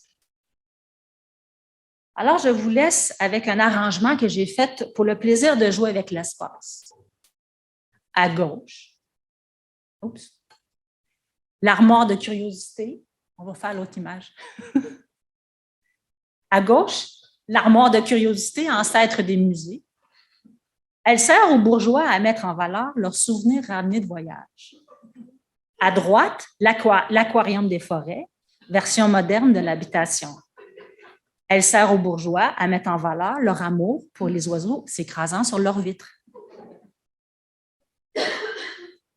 Alors, je vous laisse avec un arrangement que j'ai fait pour le plaisir de jouer avec l'espace. À gauche, l'armoire de curiosité. On va faire l'autre image. À gauche, l'armoire de curiosité, ancêtre des musées. Elle sert aux bourgeois à mettre en valeur leurs souvenirs ramenés de voyage. À droite, l'aquarium des forêts, version moderne de l'habitation. Elle sert aux bourgeois à mettre en valeur leur amour pour les oiseaux s'écrasant sur leurs vitres.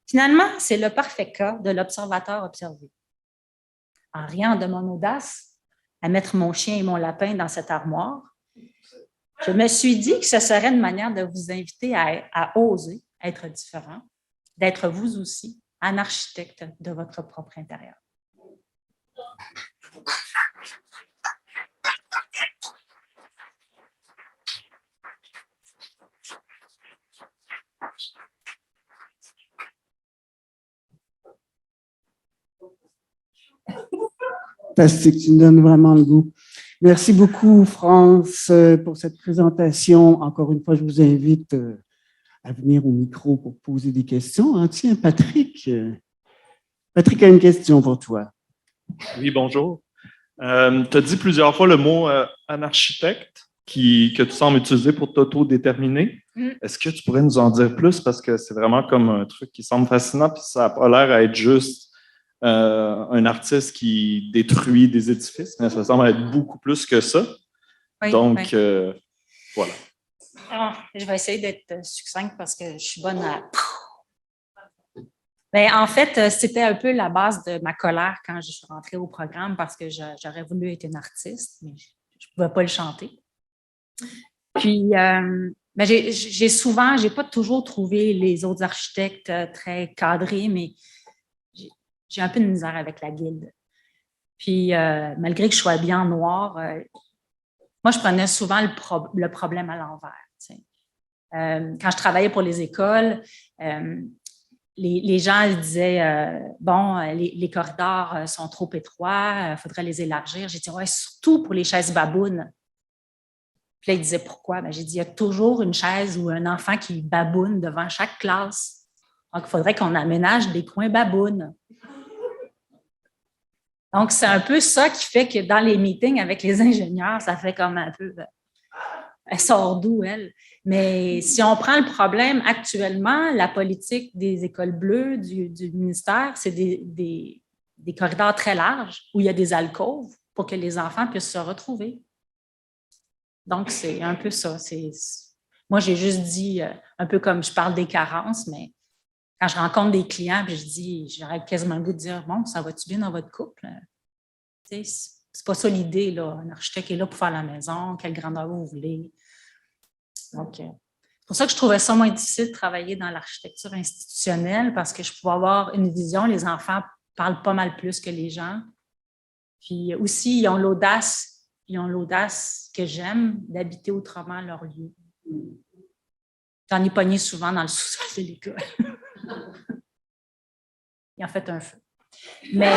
Finalement, c'est le parfait cas de l'observateur observé. En riant de mon audace à mettre mon chien et mon lapin dans cette armoire, je me suis dit que ce serait une manière de vous inviter à oser être différent, d'être vous aussi un architecte de votre propre intérieur. Fantastique, tu me donnes vraiment le goût. Merci beaucoup, France, pour cette présentation. Encore une fois, je vous invite à venir au micro pour poser des questions. Ah, tiens, Patrick. Patrick a une question pour toi. Oui, bonjour. Tu as dit plusieurs fois le mot anarchitecte que tu sembles utiliser pour t'auto-déterminer. Est-ce que tu pourrais nous en dire plus? Parce que c'est vraiment comme un truc qui semble fascinant, puis ça n'a pas l'air à être juste un artiste qui détruit des édifices, mais ça semble être beaucoup plus que ça. Oui, donc, oui. Voilà. Alors, je vais essayer d'être succincte parce que je suis bonne à... Bien, en fait, c'était un peu la base de ma colère quand je suis rentrée au programme parce que j'aurais voulu être une artiste, mais je ne pouvais pas le chanter. Puis, ben, j'ai pas toujours trouvé les autres architectes très cadrés, mais j'ai un peu de misère avec la guilde. Puis, malgré que je sois habillée en noir, moi, je prenais souvent le problème à l'envers. Quand je travaillais pour les écoles, les gens disaient bon, les corridors sont trop étroits, il faudrait les élargir. J'ai dit ouais, surtout pour les chaises babounes. Puis là, ils disaient pourquoi? Ben, j'ai dit il y a toujours une chaise ou un enfant qui baboune devant chaque classe. Donc, il faudrait qu'on aménage des coins babounes. Donc, c'est un peu ça qui fait que dans les meetings avec les ingénieurs, ça fait comme un peu... Elle sort d'où, elle? Mais si on prend le problème actuellement, la politique des écoles bleues du ministère, c'est des corridors très larges où il y a des alcôves pour que les enfants puissent se retrouver. Donc, c'est un peu ça. Moi, j'ai juste dit, un peu comme je parle des carences, mais quand je rencontre des clients, puis je dis, j'aurais quasiment le goût de dire, bon, ça va-tu bien dans votre couple? C'est pas ça l'idée, là. Un architecte est là pour faire la maison, quelle grandeur vous voulez. Donc, c'est pour ça que je trouvais ça moins difficile de travailler dans l'architecture institutionnelle parce que je pouvais avoir une vision. Les enfants parlent pas mal plus que les gens. Puis aussi, ils ont l'audace que j'aime d'habiter autrement leur lieu. J'en ai pogné souvent dans le sous-sol de l'école. Ils ont fait un feu. Mais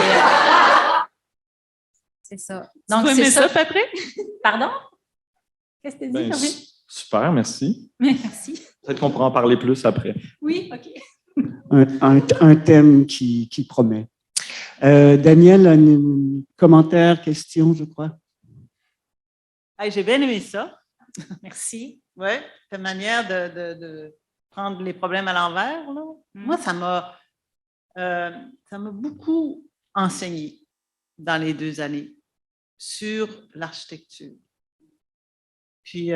c'est ça. Donc, tu aimais ça, Patrick? Pardon? Qu'est-ce que tu dis, Hervé? Super, merci. Merci. Peut-être qu'on pourra en parler plus après. Oui, OK. Un thème qui promet. Daniel, un commentaire, question, je crois. Hey, j'ai bien aimé ça. Merci. Oui, ta manière de prendre les problèmes à l'envers. Là. Moi, ça m'a beaucoup enseigné dans les 2 années sur l'architecture. Puis,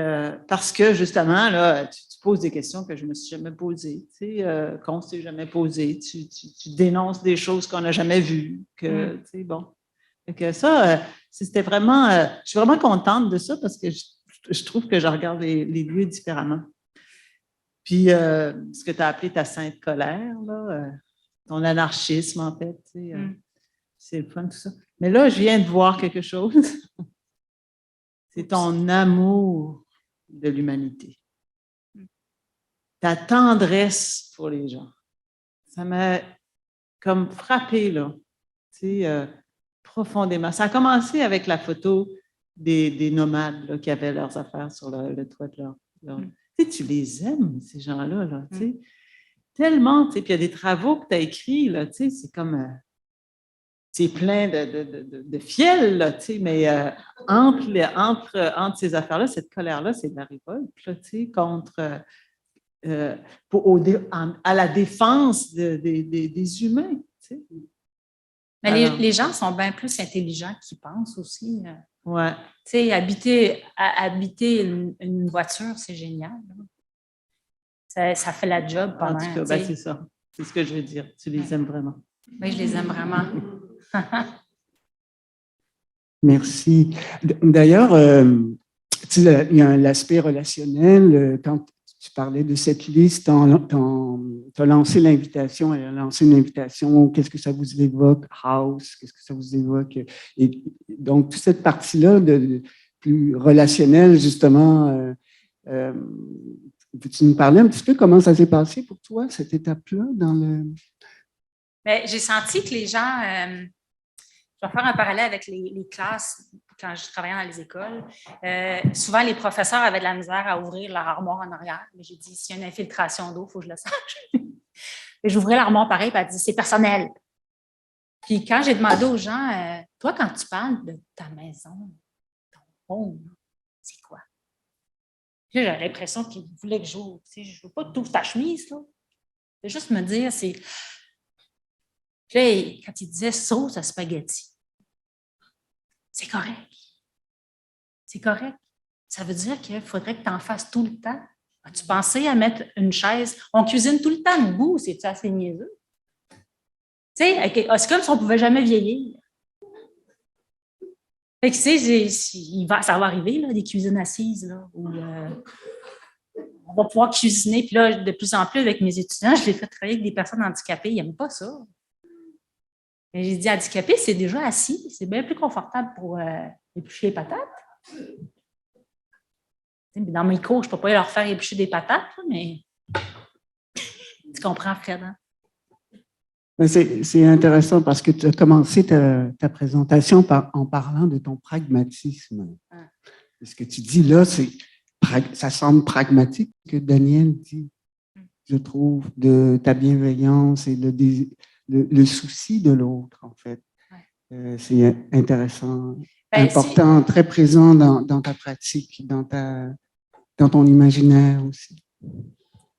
parce que, justement, là, tu poses des questions que je ne me suis jamais posées, tu sais, qu'on ne s'est jamais posées. Tu dénonces des choses qu'on n'a jamais vues. Tu sais, bon. Fait que ça, c'était vraiment... je suis vraiment contente de ça parce que je trouve que je regarde les lieux différemment. Puis, ce que tu as appelé ta sainte colère, là, ton anarchisme, en fait, tu sais, c'est le fun, tout ça. Mais là, je viens de voir quelque chose. C'est ton amour de l'humanité. Ta tendresse pour les gens. Ça m'a comme frappé, là, tu sais, profondément. Ça a commencé avec la photo des nomades là, qui avaient leurs affaires sur le toit de leur... Tu sais, tu les aimes, ces gens-là, là, tu sais. Tellement, tu sais, puis il y a des travaux que tu as écrits, là, tu sais, c'est comme... c'est plein de fiel, là, tu sais, mais entre ces affaires-là, cette colère-là, c'est de la révolte, là, tu sais, contre... à la défense des humains, tu sais. Mais les gens sont bien plus intelligents qu'ils pensent aussi. Ouais. Tu sais, habiter une voiture, c'est génial. Ça fait la job En pendant. tout cas, ben, c'est ça. C'est ce que je veux dire. Tu les aimes vraiment. Oui, je les aime vraiment. Merci. D'ailleurs, tu sais, il y a l'aspect relationnel. Quand tu parlais de cette liste, tu as lancé l'invitation, elle a lancé une invitation. Qu'est-ce que ça vous évoque? House, qu'est-ce que ça vous évoque? Et donc, toute cette partie-là de plus relationnelle, justement, peux-tu nous parler un petit peu comment ça s'est passé pour toi, cette étape-là dans le... Bien, j'ai senti que les gens, je vais faire un parallèle avec les classes quand je travaillais dans les écoles. Souvent, les professeurs avaient de la misère à ouvrir leur armoire en arrière. Mais j'ai dit, s'il y a une infiltration d'eau, il faut que je le sache. Et j'ouvrais l'armoire pareil, puis elle dit, c'est personnel. Puis quand j'ai demandé aux gens, toi, quand tu parles de ta maison, ton home, c'est quoi? Puis là, j'ai l'impression qu'ils voulaient que j'ouvre. Tu sais, je ne veux pas que tu ouvres ta chemise, là. Je veux juste me dire, c'est... Puis là, quand il disait sauce à spaghetti, c'est correct. C'est correct. Ça veut dire qu'il faudrait que tu en fasses tout le temps. As-tu pensé à mettre une chaise? On cuisine tout le temps debout, c'est-tu assez niaiseux? Tu sais, c'est comme si on ne pouvait jamais vieillir. Fait que, tu sais, ça va arriver, là, des cuisines assises, là, où on va pouvoir cuisiner. Puis là, de plus en plus, avec mes étudiants, je les fais travailler avec des personnes handicapées. Ils n'aiment pas ça. Mais j'ai dit, handicapé, c'est déjà assis. C'est bien plus confortable pour éplucher les patates. Dans mes cours, je ne peux pas leur faire éplucher des patates, mais tu comprends, Fred, hein? C'est intéressant parce que tu as commencé ta présentation en parlant de ton pragmatisme. Ce que tu dis là, ça semble pragmatique ce que Daniel dit, je trouve, de ta bienveillance et le souci de l'autre, en fait. C'est intéressant, important, très présent dans ta pratique, dans ton imaginaire aussi.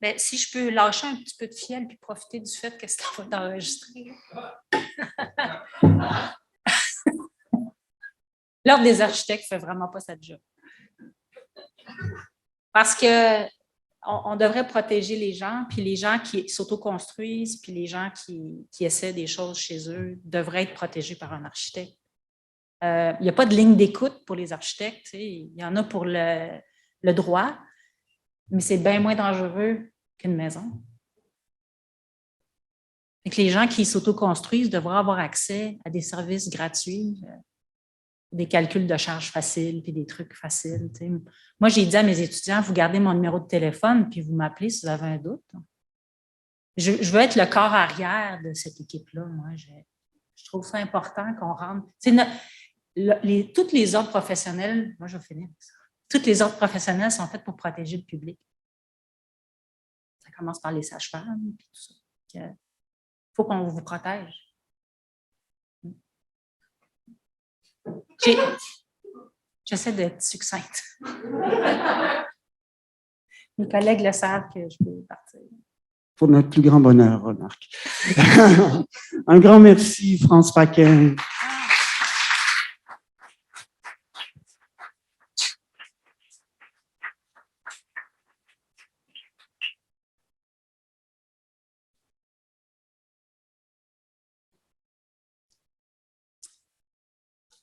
Bien, si je peux lâcher un petit peu de fiel puis profiter du fait que ça va t'enregistrer. L'Ordre des architectes ne fait vraiment pas sa job. Parce que on devrait protéger les gens, puis les gens qui s'autoconstruisent, puis les gens qui essaient des choses chez eux devraient être protégés par un architecte. Il n'y a pas de ligne d'écoute pour les architectes. Il y en a pour le droit, mais c'est bien moins dangereux qu'une maison. Et que les gens qui s'autoconstruisent devraient avoir accès à des services gratuits, des calculs de charges faciles, puis des trucs faciles. T'sais. Moi, j'ai dit à mes étudiants, vous gardez mon numéro de téléphone, puis vous m'appelez si vous avez un doute. Je veux être le corps arrière de cette équipe-là. Moi, je trouve ça important qu'on rentre. Toutes les ordres professionnels, moi, je vais finir avec ça. Toutes les ordres professionnels sont faits pour protéger le public. Ça commence par les sages-femmes, puis tout ça. Il faut qu'on vous protège. J'essaie d'être succincte. Mes collègues le savent que je peux partir. Pour notre plus grand bonheur, remarque. Un grand merci, France Paquin.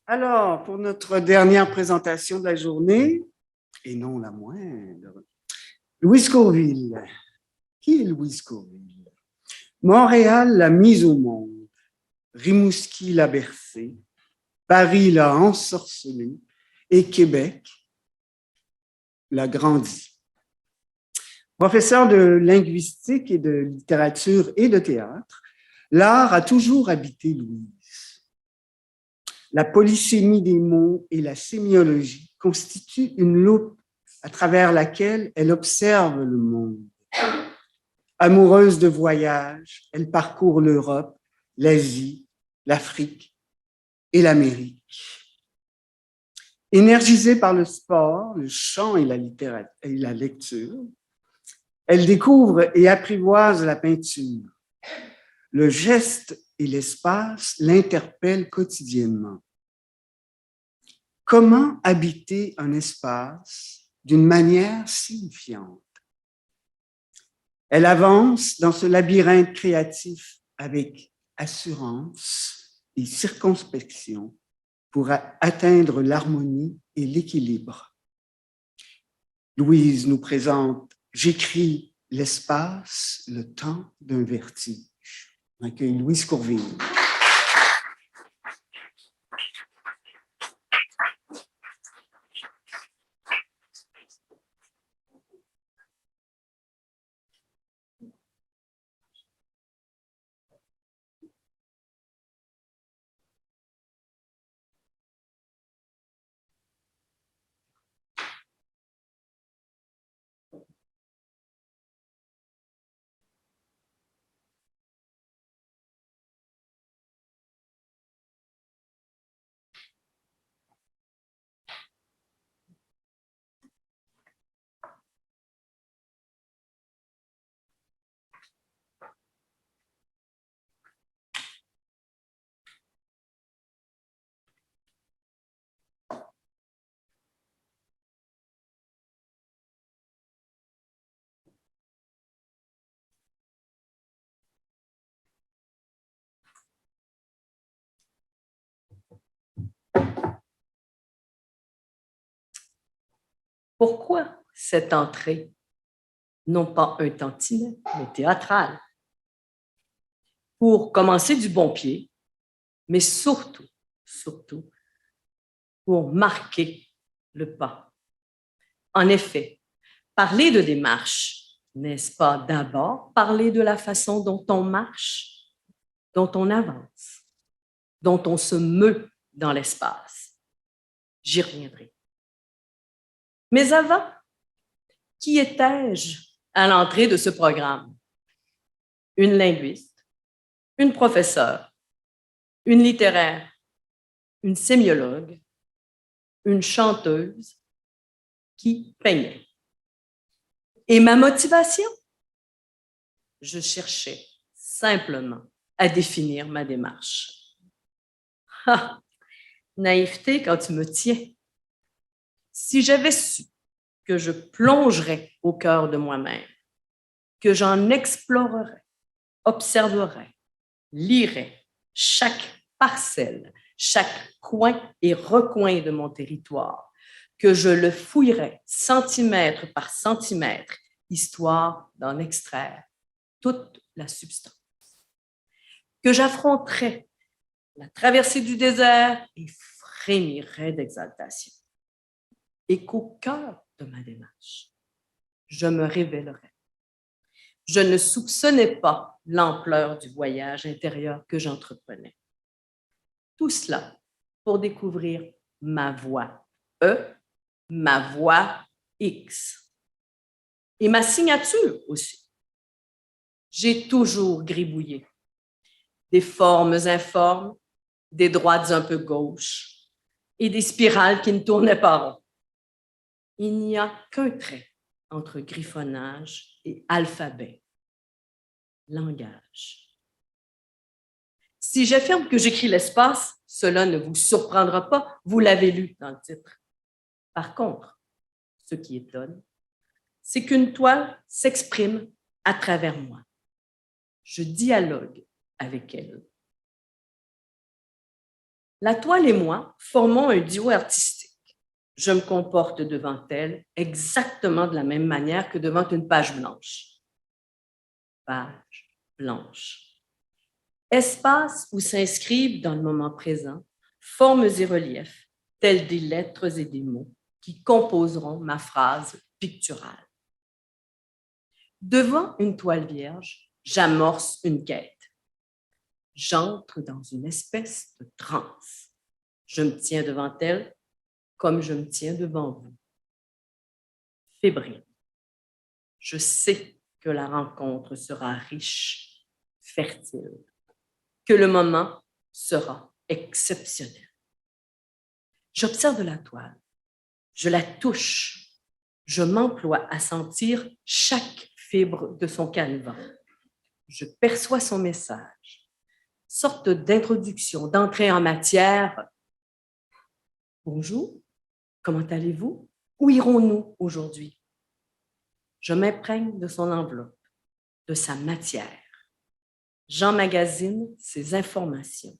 Alors, pour notre dernière présentation de la journée, et non la moindre, Louis Scoville. Qui est Louis Scoville? Montréal l'a mise au monde, Rimouski l'a bercé, Paris l'a ensorcelé et Québec l'a grandi. Professeur de linguistique et de littérature et de théâtre, l'art a toujours habité Louise. La polysémie des mots et la sémiologie constituent une loupe à travers laquelle elle observe le monde. Amoureuse de voyage, elle parcourt l'Europe, l'Asie, l'Afrique et l'Amérique. Énergisée par le sport, le chant et la lecture, elle découvre et apprivoise la peinture. Le geste et l'espace l'interpellent quotidiennement. comment habiter un espace d'une manière signifiante. Elle avance dans ce labyrinthe créatif avec assurance et circonspection pour atteindre l'harmonie et l'équilibre. Louise nous présente « J'écris l'espace, le temps d'un vertige ». On accueille Louise Courville. Pourquoi cette entrée? Non pas un tantinet, mais théâtrale. Pour commencer du bon pied, mais surtout, pour marquer le pas. En effet, parler de démarche, n'est-ce pas d'abord parler de la façon dont on marche, dont on avance, dont on se meut dans l'espace? J'y reviendrai. Mais avant, qui étais-je à l'entrée de ce programme? Une linguiste, une professeure, une littéraire, une sémiologue, une chanteuse qui peignait. Et ma motivation? Je cherchais simplement à définir ma démarche. Ah, naïveté quand tu me tiens. Si j'avais su que je plongerais au cœur de moi-même, que j'en explorerais, observerais, lirais chaque parcelle, chaque coin et recoin de mon territoire, que je le fouillerais centimètre par centimètre, histoire d'en extraire toute la substance, que j'affronterais la traversée du désert et frémirais d'exaltation, et qu'au cœur de ma démarche, je me révélerais. Je ne soupçonnais pas l'ampleur du voyage intérieur que j'entreprenais. Tout cela pour découvrir ma voix E, ma voix X et ma signature aussi. J'ai toujours gribouillé des formes informes, des droites un peu gauches et des spirales qui ne tournaient pas rond. Il n'y a qu'un trait entre griffonnage et alphabet, langage. Si j'affirme que j'écris l'espace, cela ne vous surprendra pas, vous l'avez lu dans le titre. Par contre, ce qui étonne, c'est qu'une toile s'exprime à travers moi. Je dialogue avec elle. La toile et moi formons un duo artistique. Je me comporte devant elle exactement de la même manière que devant une page blanche. Page blanche. Espace où s'inscrivent dans le moment présent formes et reliefs, tels des lettres et des mots qui composeront ma phrase picturale. Devant une toile vierge, j'amorce une quête. J'entre dans une espèce de transe. Je me tiens devant elle comme je me tiens devant vous. Fébrile. Je sais que la rencontre sera riche, fertile, que le moment sera exceptionnel. J'observe la toile, je la touche, je m'emploie à sentir chaque fibre de son canevas. Je perçois son message, sorte d'introduction, d'entrée en matière Bonjour, comment allez-vous? Où irons-nous aujourd'hui? Je m'imprègne de son enveloppe, de sa matière. J'emmagasine ses informations.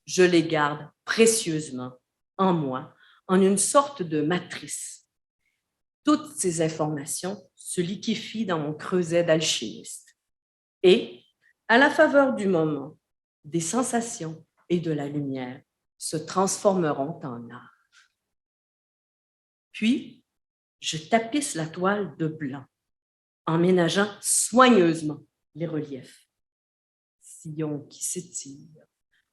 Je les garde précieusement en moi, en une sorte de matrice. Toutes ces informations se liquéfient dans mon creuset d'alchimiste. Et, à la faveur du moment, des sensations et de la lumière se transformeront en art. Puis, je tapisse la toile de blanc, en ménageant soigneusement les reliefs. Sillons qui s'étirent,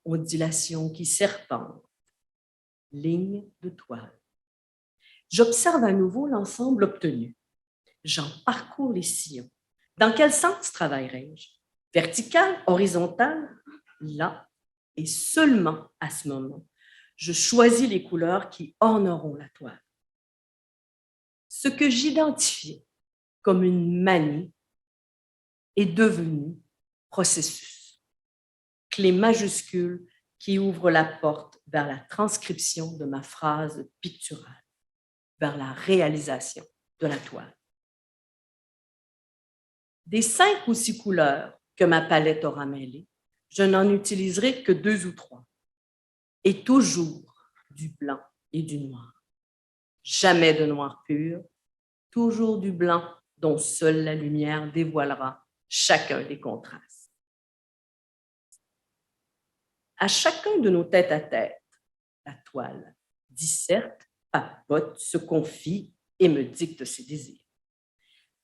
ondulations qui serpentent, lignes de toile. J'observe à nouveau l'ensemble obtenu. J'en parcours les sillons. Dans quel sens travaillerai-je? Vertical, horizontal? Là, et seulement à ce moment, je choisis les couleurs qui orneront la toile. Ce que j'identifiais comme une manie est devenu processus. Clé majuscule qui ouvre la porte vers la transcription de ma phrase picturale, vers la réalisation de la toile. Des 5 ou 6 couleurs que ma palette aura mêlées, je n'en utiliserai que 2 ou 3. Et toujours du blanc et du noir. Jamais de noir pur, toujours du blanc dont seule la lumière dévoilera chacun des contrastes. À chacun de nos tête-à-tête, la toile disserte, papote, se confie et me dicte ses désirs.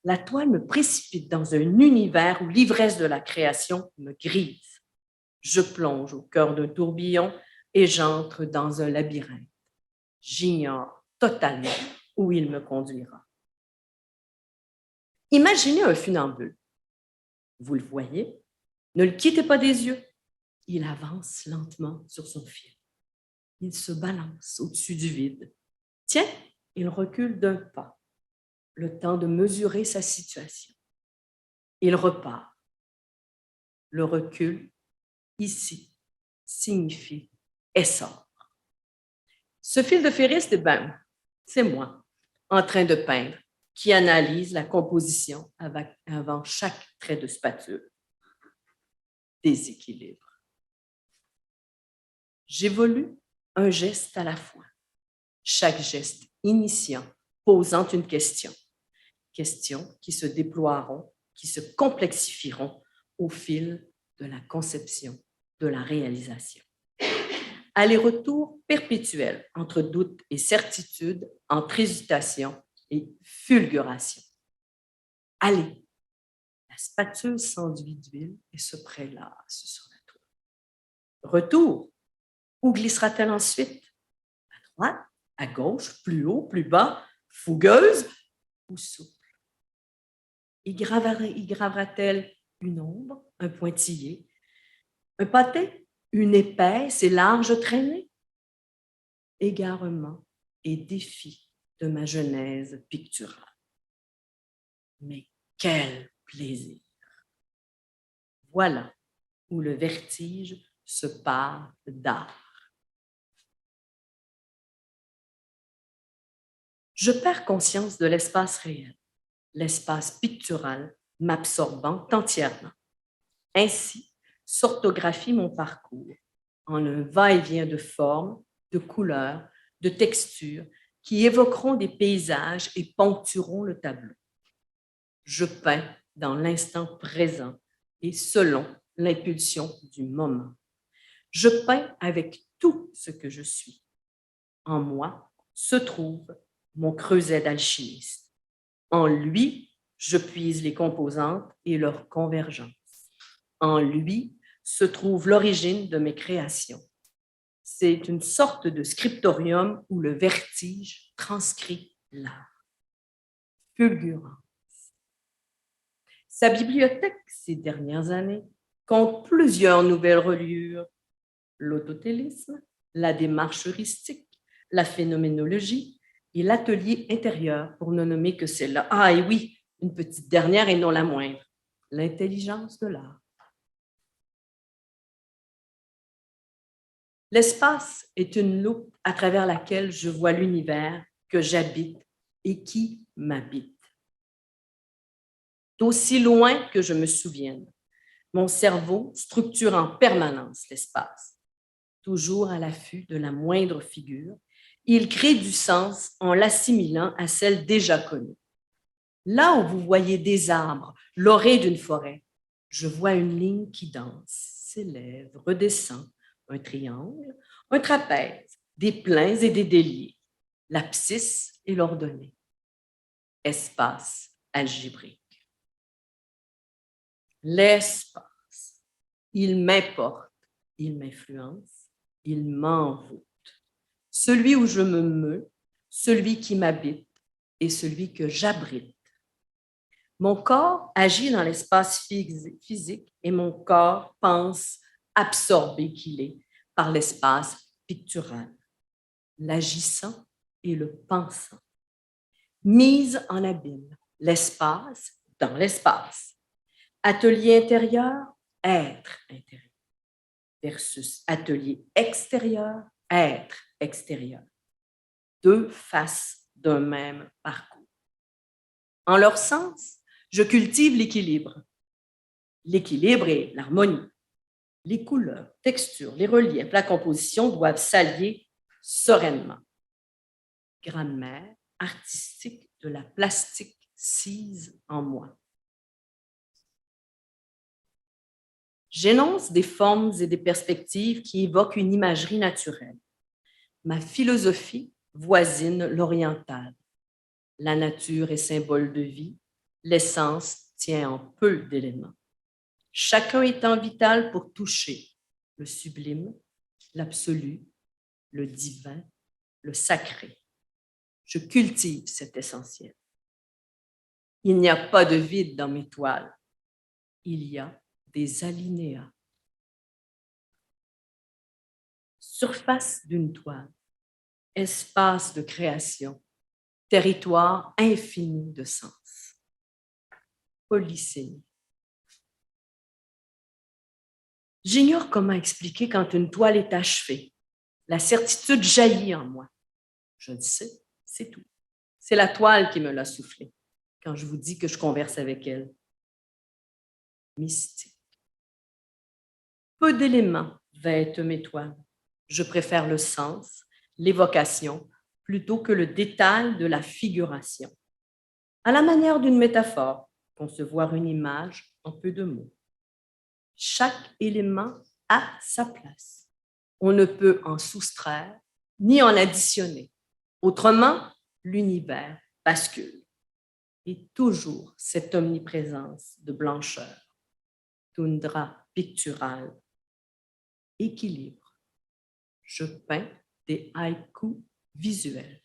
La toile me précipite dans un univers où l'ivresse de la création me grise. Je plonge au cœur d'un tourbillon et j'entre dans un labyrinthe. J'ignore totalement où il me conduira. Imaginez un funambule. Vous le voyez? Ne le quittez pas des yeux. Il avance lentement sur son fil. Il se balance au-dessus du vide. Tiens, il recule d'un pas, le temps de mesurer sa situation. Il repart. Le recul, ici, signifie essor. Ce fil de Ferris, c'est moi, en train de peindre, qui analyse la composition avant chaque trait de spatule. Déséquilibre. J'évolue un geste à la fois, chaque geste initiant, posant une question. Questions qui se déploieront, qui se complexifieront au fil de la conception, de la réalisation. Aller-retour perpétuel entre doute et certitude, entre hésitation et fulguration. Allez, la spatule s'enduit d'huile et se prélasse sur la toile. Retour. Où glissera-t-elle ensuite? À droite, à gauche, plus haut, plus bas, fougueuse ou souple? Y gravera-t-elle une ombre, un pointillé, un pâté, une épaisse et large traînée? Égarement et défi de ma genèse picturale. Mais quel plaisir! Voilà où le vertige se part d'art. Je perds conscience de l'espace réel, l'espace pictural m'absorbant entièrement. Ainsi s'orthographie mon parcours en un va-et-vient de formes, de couleurs, de textures qui évoqueront des paysages et ponctueront le tableau. Je peins dans l'instant présent et selon l'impulsion du moment. Je peins avec tout ce que je suis. En moi se trouve mon creuset d'alchimiste. En lui, je puise les composantes et leur convergence. En lui se trouve l'origine de mes créations. C'est une sorte de scriptorium où le vertige transcrit l'art. Fulgurance. Sa bibliothèque, ces dernières années, compte plusieurs nouvelles reliures. L'autotélisme, la démarche heuristique, la phénoménologie et l'atelier intérieur, pour ne nommer que celle-là. Ah, et oui, une petite dernière et non la moindre, l'intelligence de l'art. L'espace est une loupe à travers laquelle je vois l'univers que j'habite et qui m'habite. D'aussi loin que je me souvienne, mon cerveau structure en permanence l'espace. Toujours à l'affût de la moindre figure, il crée du sens en l'assimilant à celle déjà connue. Là où vous voyez des arbres, l'orée d'une forêt, je vois une ligne qui danse, s'élève, redescend, un triangle, un trapèze, des pleins et des déliés, l'abscisse et l'ordonnée. Espace algébrique. L'espace, il m'importe, il m'influence, il m'envoûte. Celui où je me meus, celui qui m'habite et celui que j'abrite. Mon corps agit dans l'espace physique et mon corps pense absorbé qu'il est par l'espace pictural, l'agissant et le pensant. Mise en abîme, l'espace dans l'espace. Atelier intérieur, être intérieur, versus atelier extérieur, être extérieur. Deux faces d'un même parcours. En leur sens, je cultive l'équilibre. L'équilibre et l'harmonie. Les couleurs, textures, les reliefs, la composition doivent s'allier sereinement. Grammaire artistique de la plastique sise en moi. J'énonce des formes et des perspectives qui évoquent une imagerie naturelle. Ma philosophie voisine l'orientale. La nature est symbole de vie, l'essence tient en peu d'éléments. Chacun étant vital pour toucher le sublime, l'absolu, le divin, le sacré. Je cultive cet essentiel. Il n'y a pas de vide dans mes toiles. Il y a des alinéas. Surface d'une toile, espace de création, territoire infini de sens. Polysémie. J'ignore comment expliquer quand une toile est achevée. La certitude jaillit en moi. Je le sais, c'est tout. C'est la toile qui me l'a soufflé quand je vous dis que je converse avec elle. Mystique. Peu d'éléments vêtent mes toiles. Je préfère le sens, l'évocation, plutôt que le détail de la figuration. À la manière d'une métaphore, concevoir une image en peu de mots. Chaque élément a sa place. On ne peut en soustraire ni en additionner. Autrement, l'univers bascule. Et toujours cette omniprésence de blancheur. Toundra picturale. Équilibre. Je peins des haïkus visuels.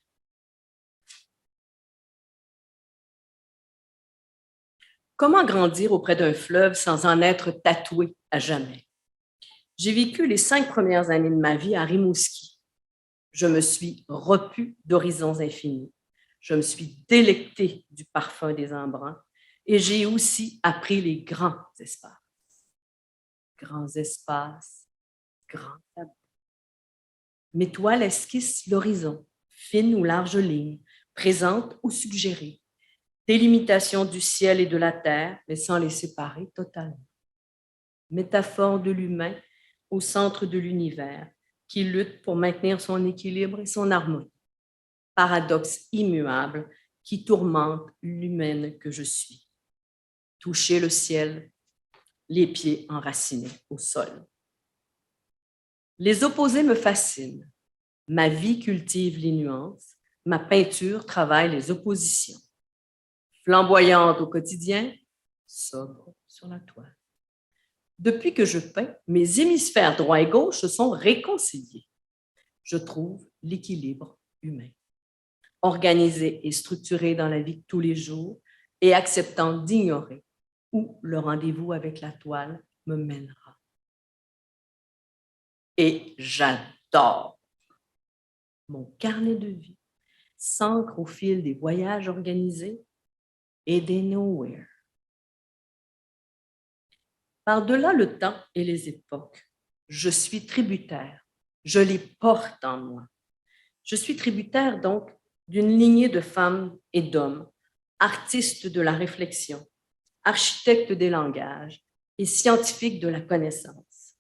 Comment grandir auprès d'un fleuve sans en être tatoué à jamais? J'ai vécu les 5 premières années de ma vie à Rimouski. Je me suis repue d'horizons infinis. Je me suis délectée du parfum des embruns et j'ai aussi appris les grands espaces. Grands espaces, grands tableaux. Mes toiles esquissent l'horizon, fines ou larges lignes, présentes ou suggérées. Délimitation du ciel et de la terre, mais sans les séparer totalement. Métaphore de l'humain au centre de l'univers, qui lutte pour maintenir son équilibre et son harmonie. Paradoxe immuable qui tourmente l'humaine que je suis. Toucher le ciel, les pieds enracinés au sol. Les opposés me fascinent. Ma vie cultive les nuances, ma peinture travaille les oppositions. Flamboyante au quotidien, sobre sur la toile. Depuis que je peins, mes hémisphères droit et gauche se sont réconciliés. Je trouve l'équilibre humain, organisé et structuré dans la vie de tous les jours et acceptant d'ignorer où le rendez-vous avec la toile me mènera. Et j'adore. Mon carnet de vie s'ancre au fil des voyages organisés et des nowhere. Par-delà le temps et les époques, je suis tributaire Je les porte en moi. Je suis tributaire donc d'une lignée de femmes et d'hommes, artistes de la réflexion, architectes des langages et scientifiques de la connaissance.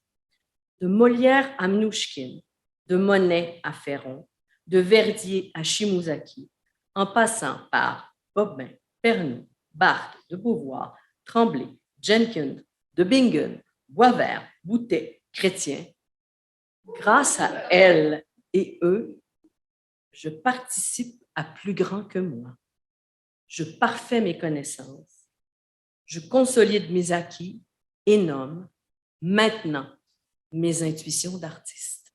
De Molière à Mnouchkine, de Monet à Ferron, de Verdier à Shimozaki, en passant par Bobin, Pernoud, Barthes, de Beauvoir, Tremblay, Jenkins, de Bingen, Boisvert, Boutet, Chrétien. Grâce à elles et eux, je participe à plus grand que moi. Je parfais mes connaissances. Je consolide mes acquis et nomme maintenant mes intuitions d'artiste.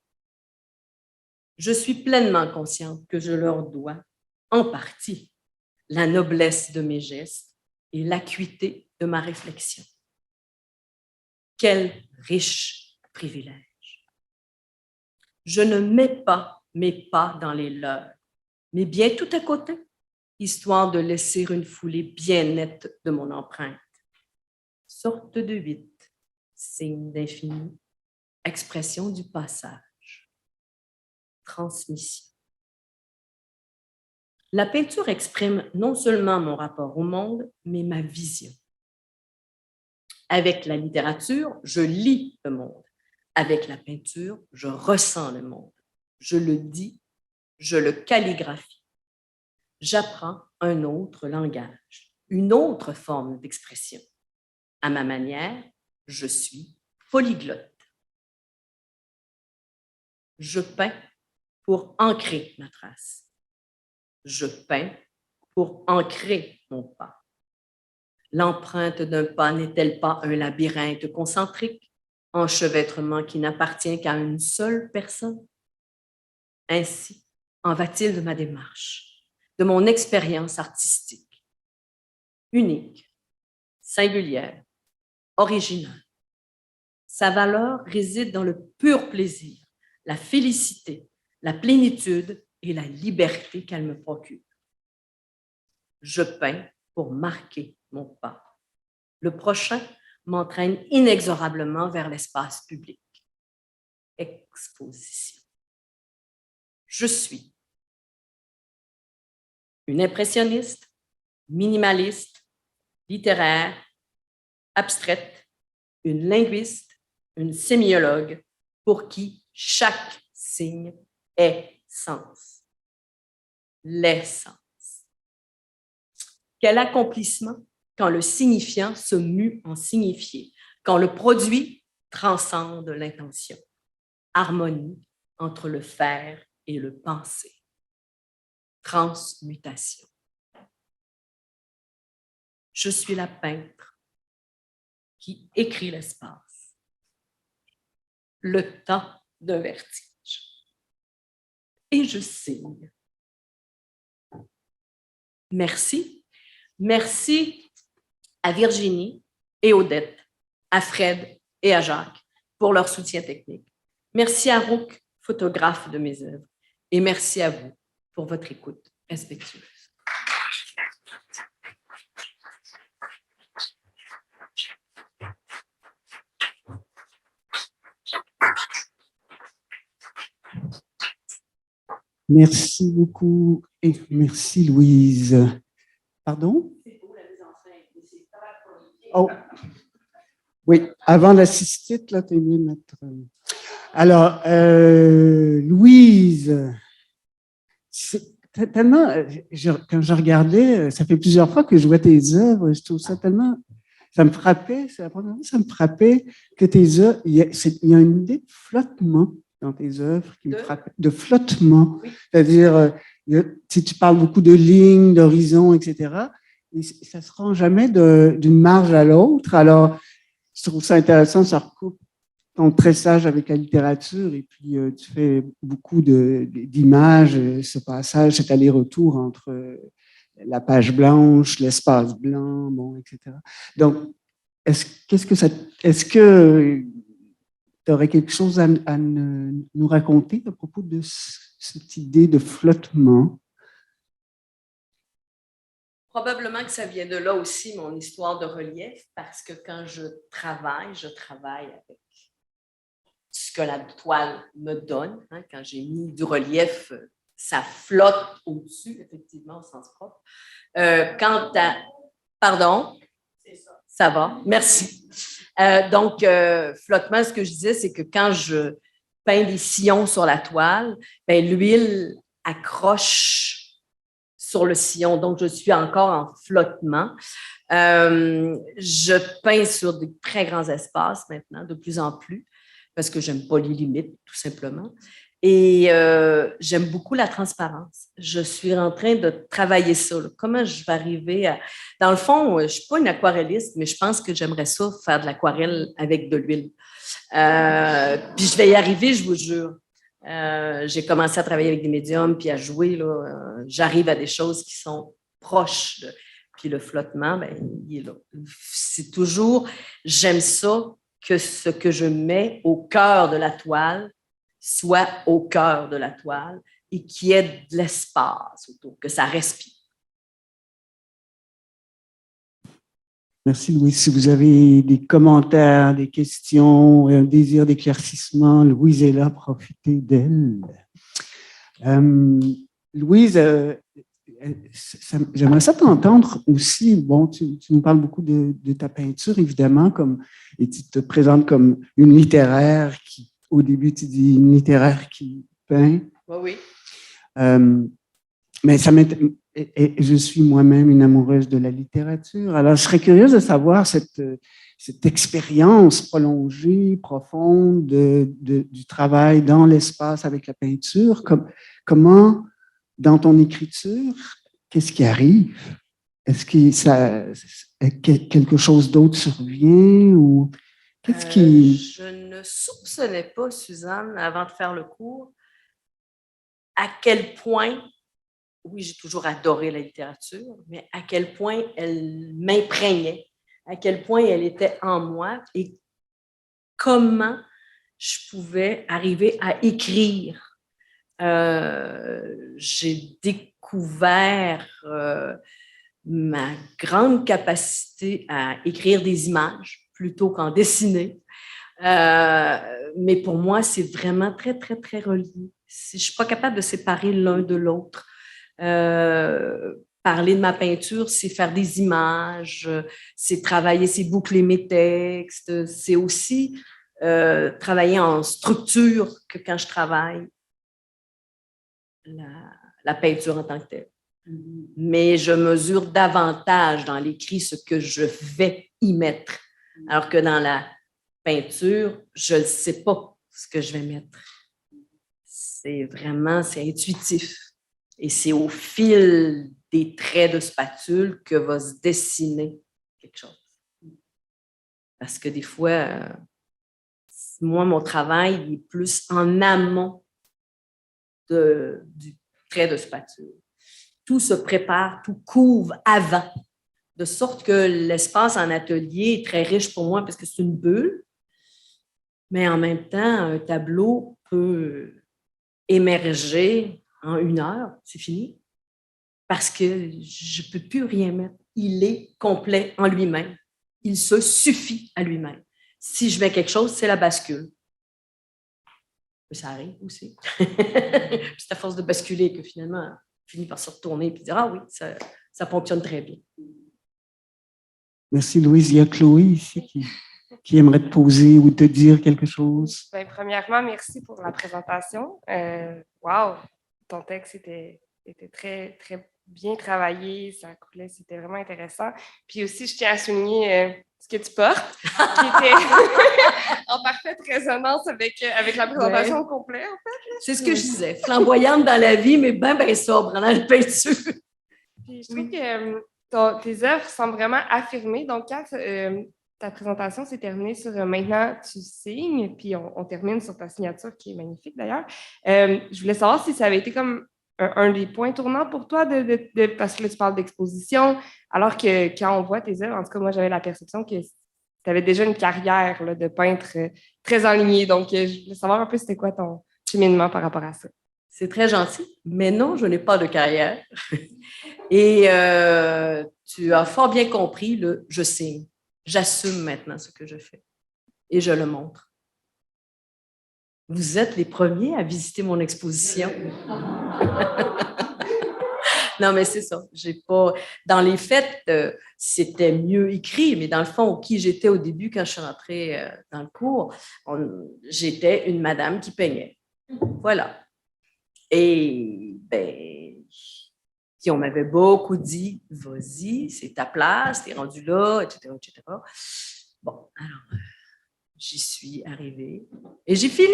Je suis pleinement consciente que je leur dois, en partie, la noblesse de mes gestes et l'acuité de ma réflexion. Quel riche privilège! Je ne mets pas mes pas dans les leurs, mais bien tout à côté, histoire de laisser une foulée bien nette de mon empreinte. Sorte de 8, signe d'infini, expression du passage, transmission. La peinture exprime non seulement mon rapport au monde, mais ma vision. Avec la littérature, je lis le monde. Avec la peinture, je ressens le monde. Je le dis, je le calligraphie. J'apprends un autre langage, une autre forme d'expression. À ma manière, je suis polyglotte. Je peins pour ancrer ma trace. Je peins pour ancrer mon pas. L'empreinte d'un pas n'est-elle pas un labyrinthe concentrique, enchevêtrement qui n'appartient qu'à une seule personne? Ainsi en va-t-il de ma démarche, de mon expérience artistique, unique, singulière, originale. Sa valeur réside dans le pur plaisir, la félicité, la plénitude et la liberté qu'elle me procure. Je peins pour marquer mon pas. Le prochain m'entraîne inexorablement vers l'espace public. Exposition. Je suis une impressionniste, minimaliste, littéraire, abstraite, une linguiste, une sémiologue pour qui chaque signe est sens. L'essence. Quel accomplissement quand le signifiant se mue en signifié, quand le produit transcende l'intention. Harmonie entre le faire et le penser. Transmutation. Je suis la peintre qui écrit l'espace. Le temps d'un vertige. Et je signe. Merci. Merci à Virginie et Odette, à Fred et à Jacques pour leur soutien technique. Merci à Rouk, photographe de mes œuvres. Et merci à vous pour votre écoute respectueuse. Merci beaucoup et merci Louise. Pardon? Oh, oui, avant la cystite, là, tu es mieux de mettre. Alors, Louise, c'est tellement. Quand je regardais, ça fait plusieurs fois que je vois tes œuvres, je trouve ça tellement. Ça me frappait, c'est la première fois que ça me frappait que tes œuvres. Il y a une idée de flottement dans tes œuvres qui me frappe, de flottement. Oui. C'est-à-dire, si tu parles beaucoup de lignes, d'horizons, etc., et ça ne se rend jamais d'une marge à l'autre. Alors, je trouve ça intéressant, ça recoupe ton tressage avec la littérature et puis tu fais beaucoup d'images, ce passage, cet aller-retour entre la page blanche, l'espace blanc, bon, etc. Donc, est-ce que tu aurais quelque chose à nous raconter à propos de cette idée de flottement? Probablement que ça vient de là aussi, mon histoire de relief, parce que quand je travaille avec ce que la toile me donne. Hein, quand j'ai mis du relief, ça flotte au-dessus, effectivement, au sens propre. Quant à... Pardon? Ça va, merci. Donc, flottement, ce que je disais, c'est que quand je peins des sillons sur la toile, ben, l'huile accroche sur le sillon. Donc, je suis encore en flottement. Je peins sur de très grands espaces maintenant, de plus en plus, parce que j'aime pas les limites, tout simplement. Et j'aime beaucoup la transparence. Je suis en train de travailler ça. Là. Comment je vais arriver à... Dans le fond, je ne suis pas une aquarelliste, mais je pense que j'aimerais ça, faire de l'aquarelle avec de l'huile. Puis je vais y arriver, je vous jure. J'ai commencé à travailler avec des médiums, puis à jouer. Là, j'arrive à des choses qui sont proches. Puis le flottement, ben, il est là. C'est toujours... J'aime ça, que ce que je mets au cœur de la toile soit au cœur de la toile et qu'il y ait de l'espace autour, que ça respire. Merci, Louise. Si vous avez des commentaires, des questions, un désir d'éclaircissement, Louise est là, profitez d'elle. Louise, j'aimerais ça t'entendre aussi. Bon, tu nous parles beaucoup de ta peinture, évidemment, et tu te présentes comme une littéraire qui, au début, tu dis une littéraire qui peint. Oui. Mais et je suis moi-même une amoureuse de la littérature. Alors, je serais curieuse de savoir cette expérience prolongée, profonde du travail dans l'espace avec la peinture. Comment, dans ton écriture, qu'est-ce qui arrive? Est-ce que quelque chose d'autre survient ou qu'est-ce qui... Je ne soupçonnais pas, Suzanne, avant de faire le cours, à quel point, oui, j'ai toujours adoré la littérature, mais à quel point elle m'imprégnait, à quel point elle était en moi et comment je pouvais arriver à écrire. J'ai découvert ma grande capacité à écrire des images plutôt qu'en dessiner. Mais pour moi, c'est vraiment très, très, très relié. Je ne suis pas capable de séparer l'un de l'autre. Parler de ma peinture, c'est faire des images, c'est travailler, c'est boucler mes textes, c'est aussi travailler en structure que quand je travaille la peinture en tant que telle. Mais je mesure davantage dans l'écrit ce que je vais y mettre, alors que dans la peinture, je ne sais pas ce que je vais mettre. C'est intuitif. Et c'est au fil des traits de spatule que va se dessiner quelque chose. Parce que des fois, moi, mon travail est plus en amont du trait de spatule. Tout se prépare, tout couvre avant, de sorte que l'espace en atelier est très riche pour moi parce que c'est une bulle, mais en même temps, un tableau peut émerger en 1 heure, c'est fini, parce que je ne peux plus rien mettre. Il est complet en lui-même. Il se suffit à lui-même. Si je mets quelque chose, c'est la bascule. Ça arrive aussi. C'est à force de basculer que finalement, on finit par se retourner et dire « Ah oui, ça fonctionne très bien. » Merci, Louise. Il y a Chloé ici qui aimerait te poser ou te dire quelque chose. Bien, premièrement, merci pour la présentation. Wow, ton texte était très, très bien travaillé, ça coulait, c'était vraiment intéressant. Puis aussi, je tiens à souligner ce que tu portes, qui était en parfaite résonance avec la présentation au complet, en fait. C'est ce que je disais, flamboyante dans la vie, mais bien sobre dans la peinture. Puis je trouve que tes œuvres semblent vraiment affirmées. Donc, quand ta présentation s'est terminée sur maintenant tu signes, puis on termine sur ta signature qui est magnifique d'ailleurs. Je voulais savoir si ça avait été comme un des points tournants pour toi, parce que là tu parles d'exposition, alors que quand on voit tes œuvres, en tout cas moi j'avais la perception que tu avais déjà une carrière là, de peintre très enlignée. Donc je voulais savoir un peu c'était quoi ton cheminement par rapport à ça. C'est très gentil, mais non, je n'ai pas de carrière. Et tu as fort bien compris, je signe. J'assume maintenant ce que je fais et je le montre. Vous êtes les premiers à visiter mon exposition. Non, mais c'est ça. J'ai pas. Dans les faits, c'était mieux écrit, mais dans le fond, qui j'étais au début quand je suis rentrée dans le cours, j'étais une madame qui peignait. Voilà. Et ben, puis on m'avait beaucoup dit, vas-y, c'est ta place, t'es rendu là, etc., etc. Bon, alors, j'y suis arrivée et j'ai fini.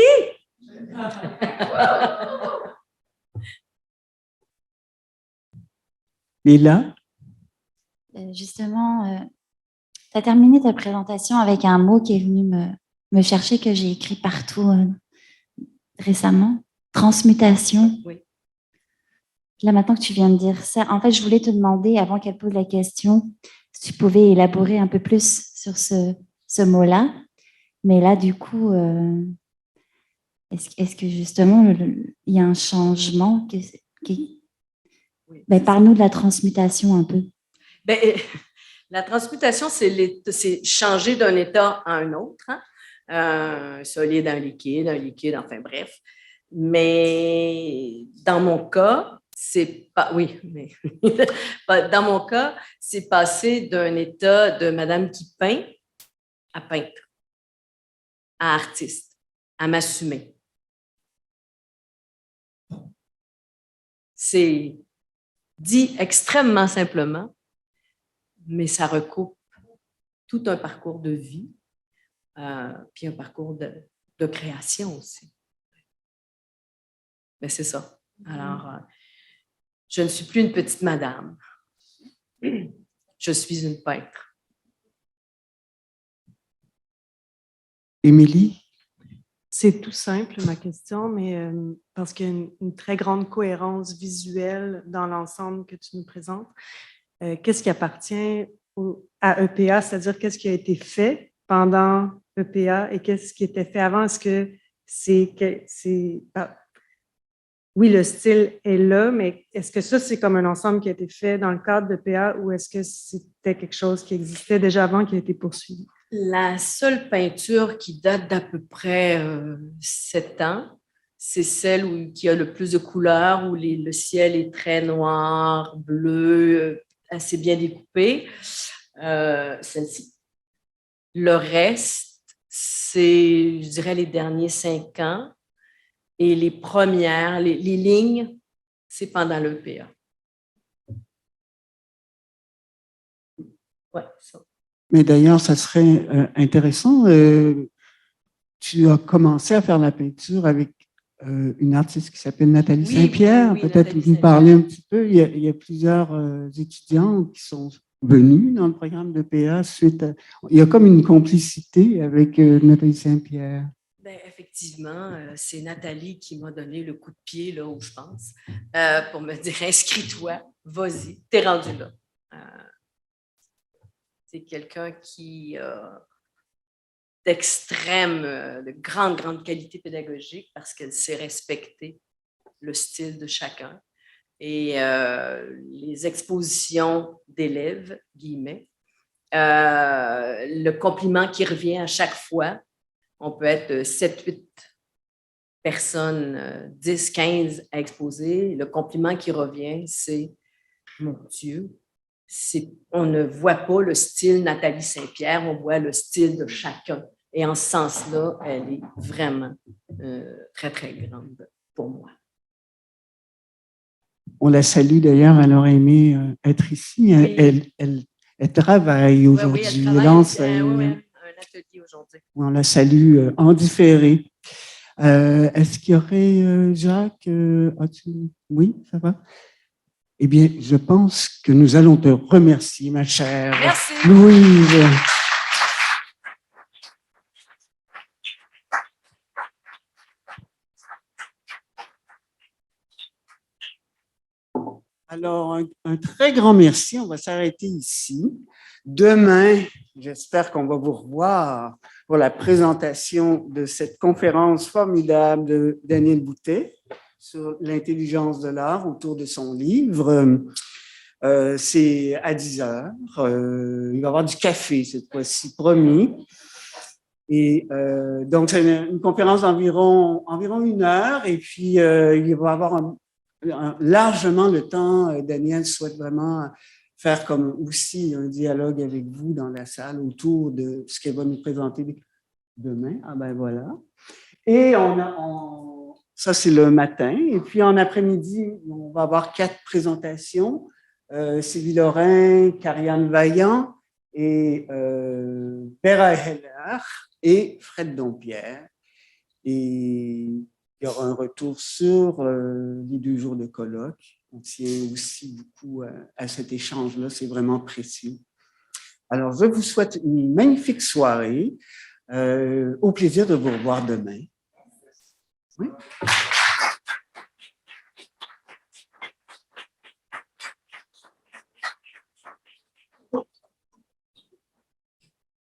Léla? Justement, tu as terminé ta présentation avec un mot qui est venu me chercher, que j'ai écrit partout récemment. Transmutation. Oui. Là, maintenant que tu viens de dire ça, en fait, je voulais te demander, avant qu'elle pose la question, si tu pouvais élaborer un peu plus sur ce mot-là. Mais là, du coup, est-ce que justement, il y a un changement qui... Oui. Ben, parle-nous de la transmutation un peu. Ben, la transmutation, c'est changer d'un état à un autre, hein? Un solide à un liquide, enfin bref. Mais dans mon cas, c'est pas. Oui, mais dans mon cas, c'est passé d'un état de madame qui peint à peintre, à artiste, à m'assumer. C'est dit extrêmement simplement, mais ça recoupe tout un parcours de vie, puis un parcours de création aussi. Mais c'est ça. Alors, je ne suis plus une petite madame. Je suis une peintre. Émilie? C'est tout simple, ma question, mais parce qu'il y a une très grande cohérence visuelle dans l'ensemble que tu nous présentes. Qu'est-ce qui appartient à EPA, c'est-à-dire qu'est-ce qui a été fait pendant EPA et qu'est-ce qui était fait avant? Est-ce que oui, le style est là, mais est-ce que ça, c'est comme un ensemble qui a été fait dans le cadre d'EPA ou est-ce que c'était quelque chose qui existait déjà avant qui a été poursuivi? La seule peinture qui date d'à peu près 7 ans, c'est celle qui a le plus de couleurs, où le ciel est très noir, bleu, assez bien découpé. Celle-ci. Le reste, c'est, je dirais, les derniers 5 ans. Et les premières, les lignes, c'est pendant l'EPA. Oui, ça. Mais d'ailleurs, ça serait intéressant. Tu as commencé à faire la peinture avec une artiste qui s'appelle Nathalie Saint-Pierre. Oui, peut-être Nathalie nous parler un petit peu. Il y a plusieurs étudiants qui sont venus dans le programme de PA suite à... Il y a comme une complicité avec Nathalie Saint-Pierre. Ben, effectivement, c'est Nathalie qui m'a donné le coup de pied, là où je pense, pour me dire, inscris-toi, vas-y, t'es rendu là. C'est quelqu'un qui a de grande qualité pédagogique parce qu'elle sait respecter le style de chacun. Et les expositions d'élèves, guillemets, le compliment qui revient à chaque fois, on peut être 7-8 personnes, 10, 15 à exposer. Le compliment qui revient, c'est « Mon Dieu ». On ne voit pas le style Nathalie Saint-Pierre, on voit le style de chacun. Et en ce sens-là, elle est vraiment très, très grande pour moi. On la salue d'ailleurs, elle aurait aimé être ici. Oui. Elle travaille aujourd'hui. Oui, elle lance un atelier aujourd'hui. On la salue en différé. Est-ce qu'il y aurait, Jacques, oui, ça va? Eh bien, je pense que nous allons te remercier, ma chère Louise. Alors, un très grand merci. On va s'arrêter ici. Demain, j'espère qu'on va vous revoir pour la présentation de cette conférence formidable de Daniel Boutet sur l'intelligence de l'art autour de son livre. C'est à 10h. Il va y avoir du café cette fois-ci, promis. Et donc, c'est une conférence d'environ 1 heure. Et puis, il va y avoir largement le temps. Daniel souhaite vraiment faire comme aussi un dialogue avec vous dans la salle autour de ce qu'elle va nous présenter demain. Ah ben voilà. Et ça, c'est le matin. Et puis, en après-midi, on va avoir 4 présentations. Sylvie Lorrain, Karianne Vaillant et Vera Heller et Fred Dompierre. Et il y aura un retour sur les 2 jours de colloque. On tient aussi beaucoup à cet échange-là. C'est vraiment précieux. Alors, je vous souhaite une magnifique soirée. Au plaisir de vous revoir demain. Oui.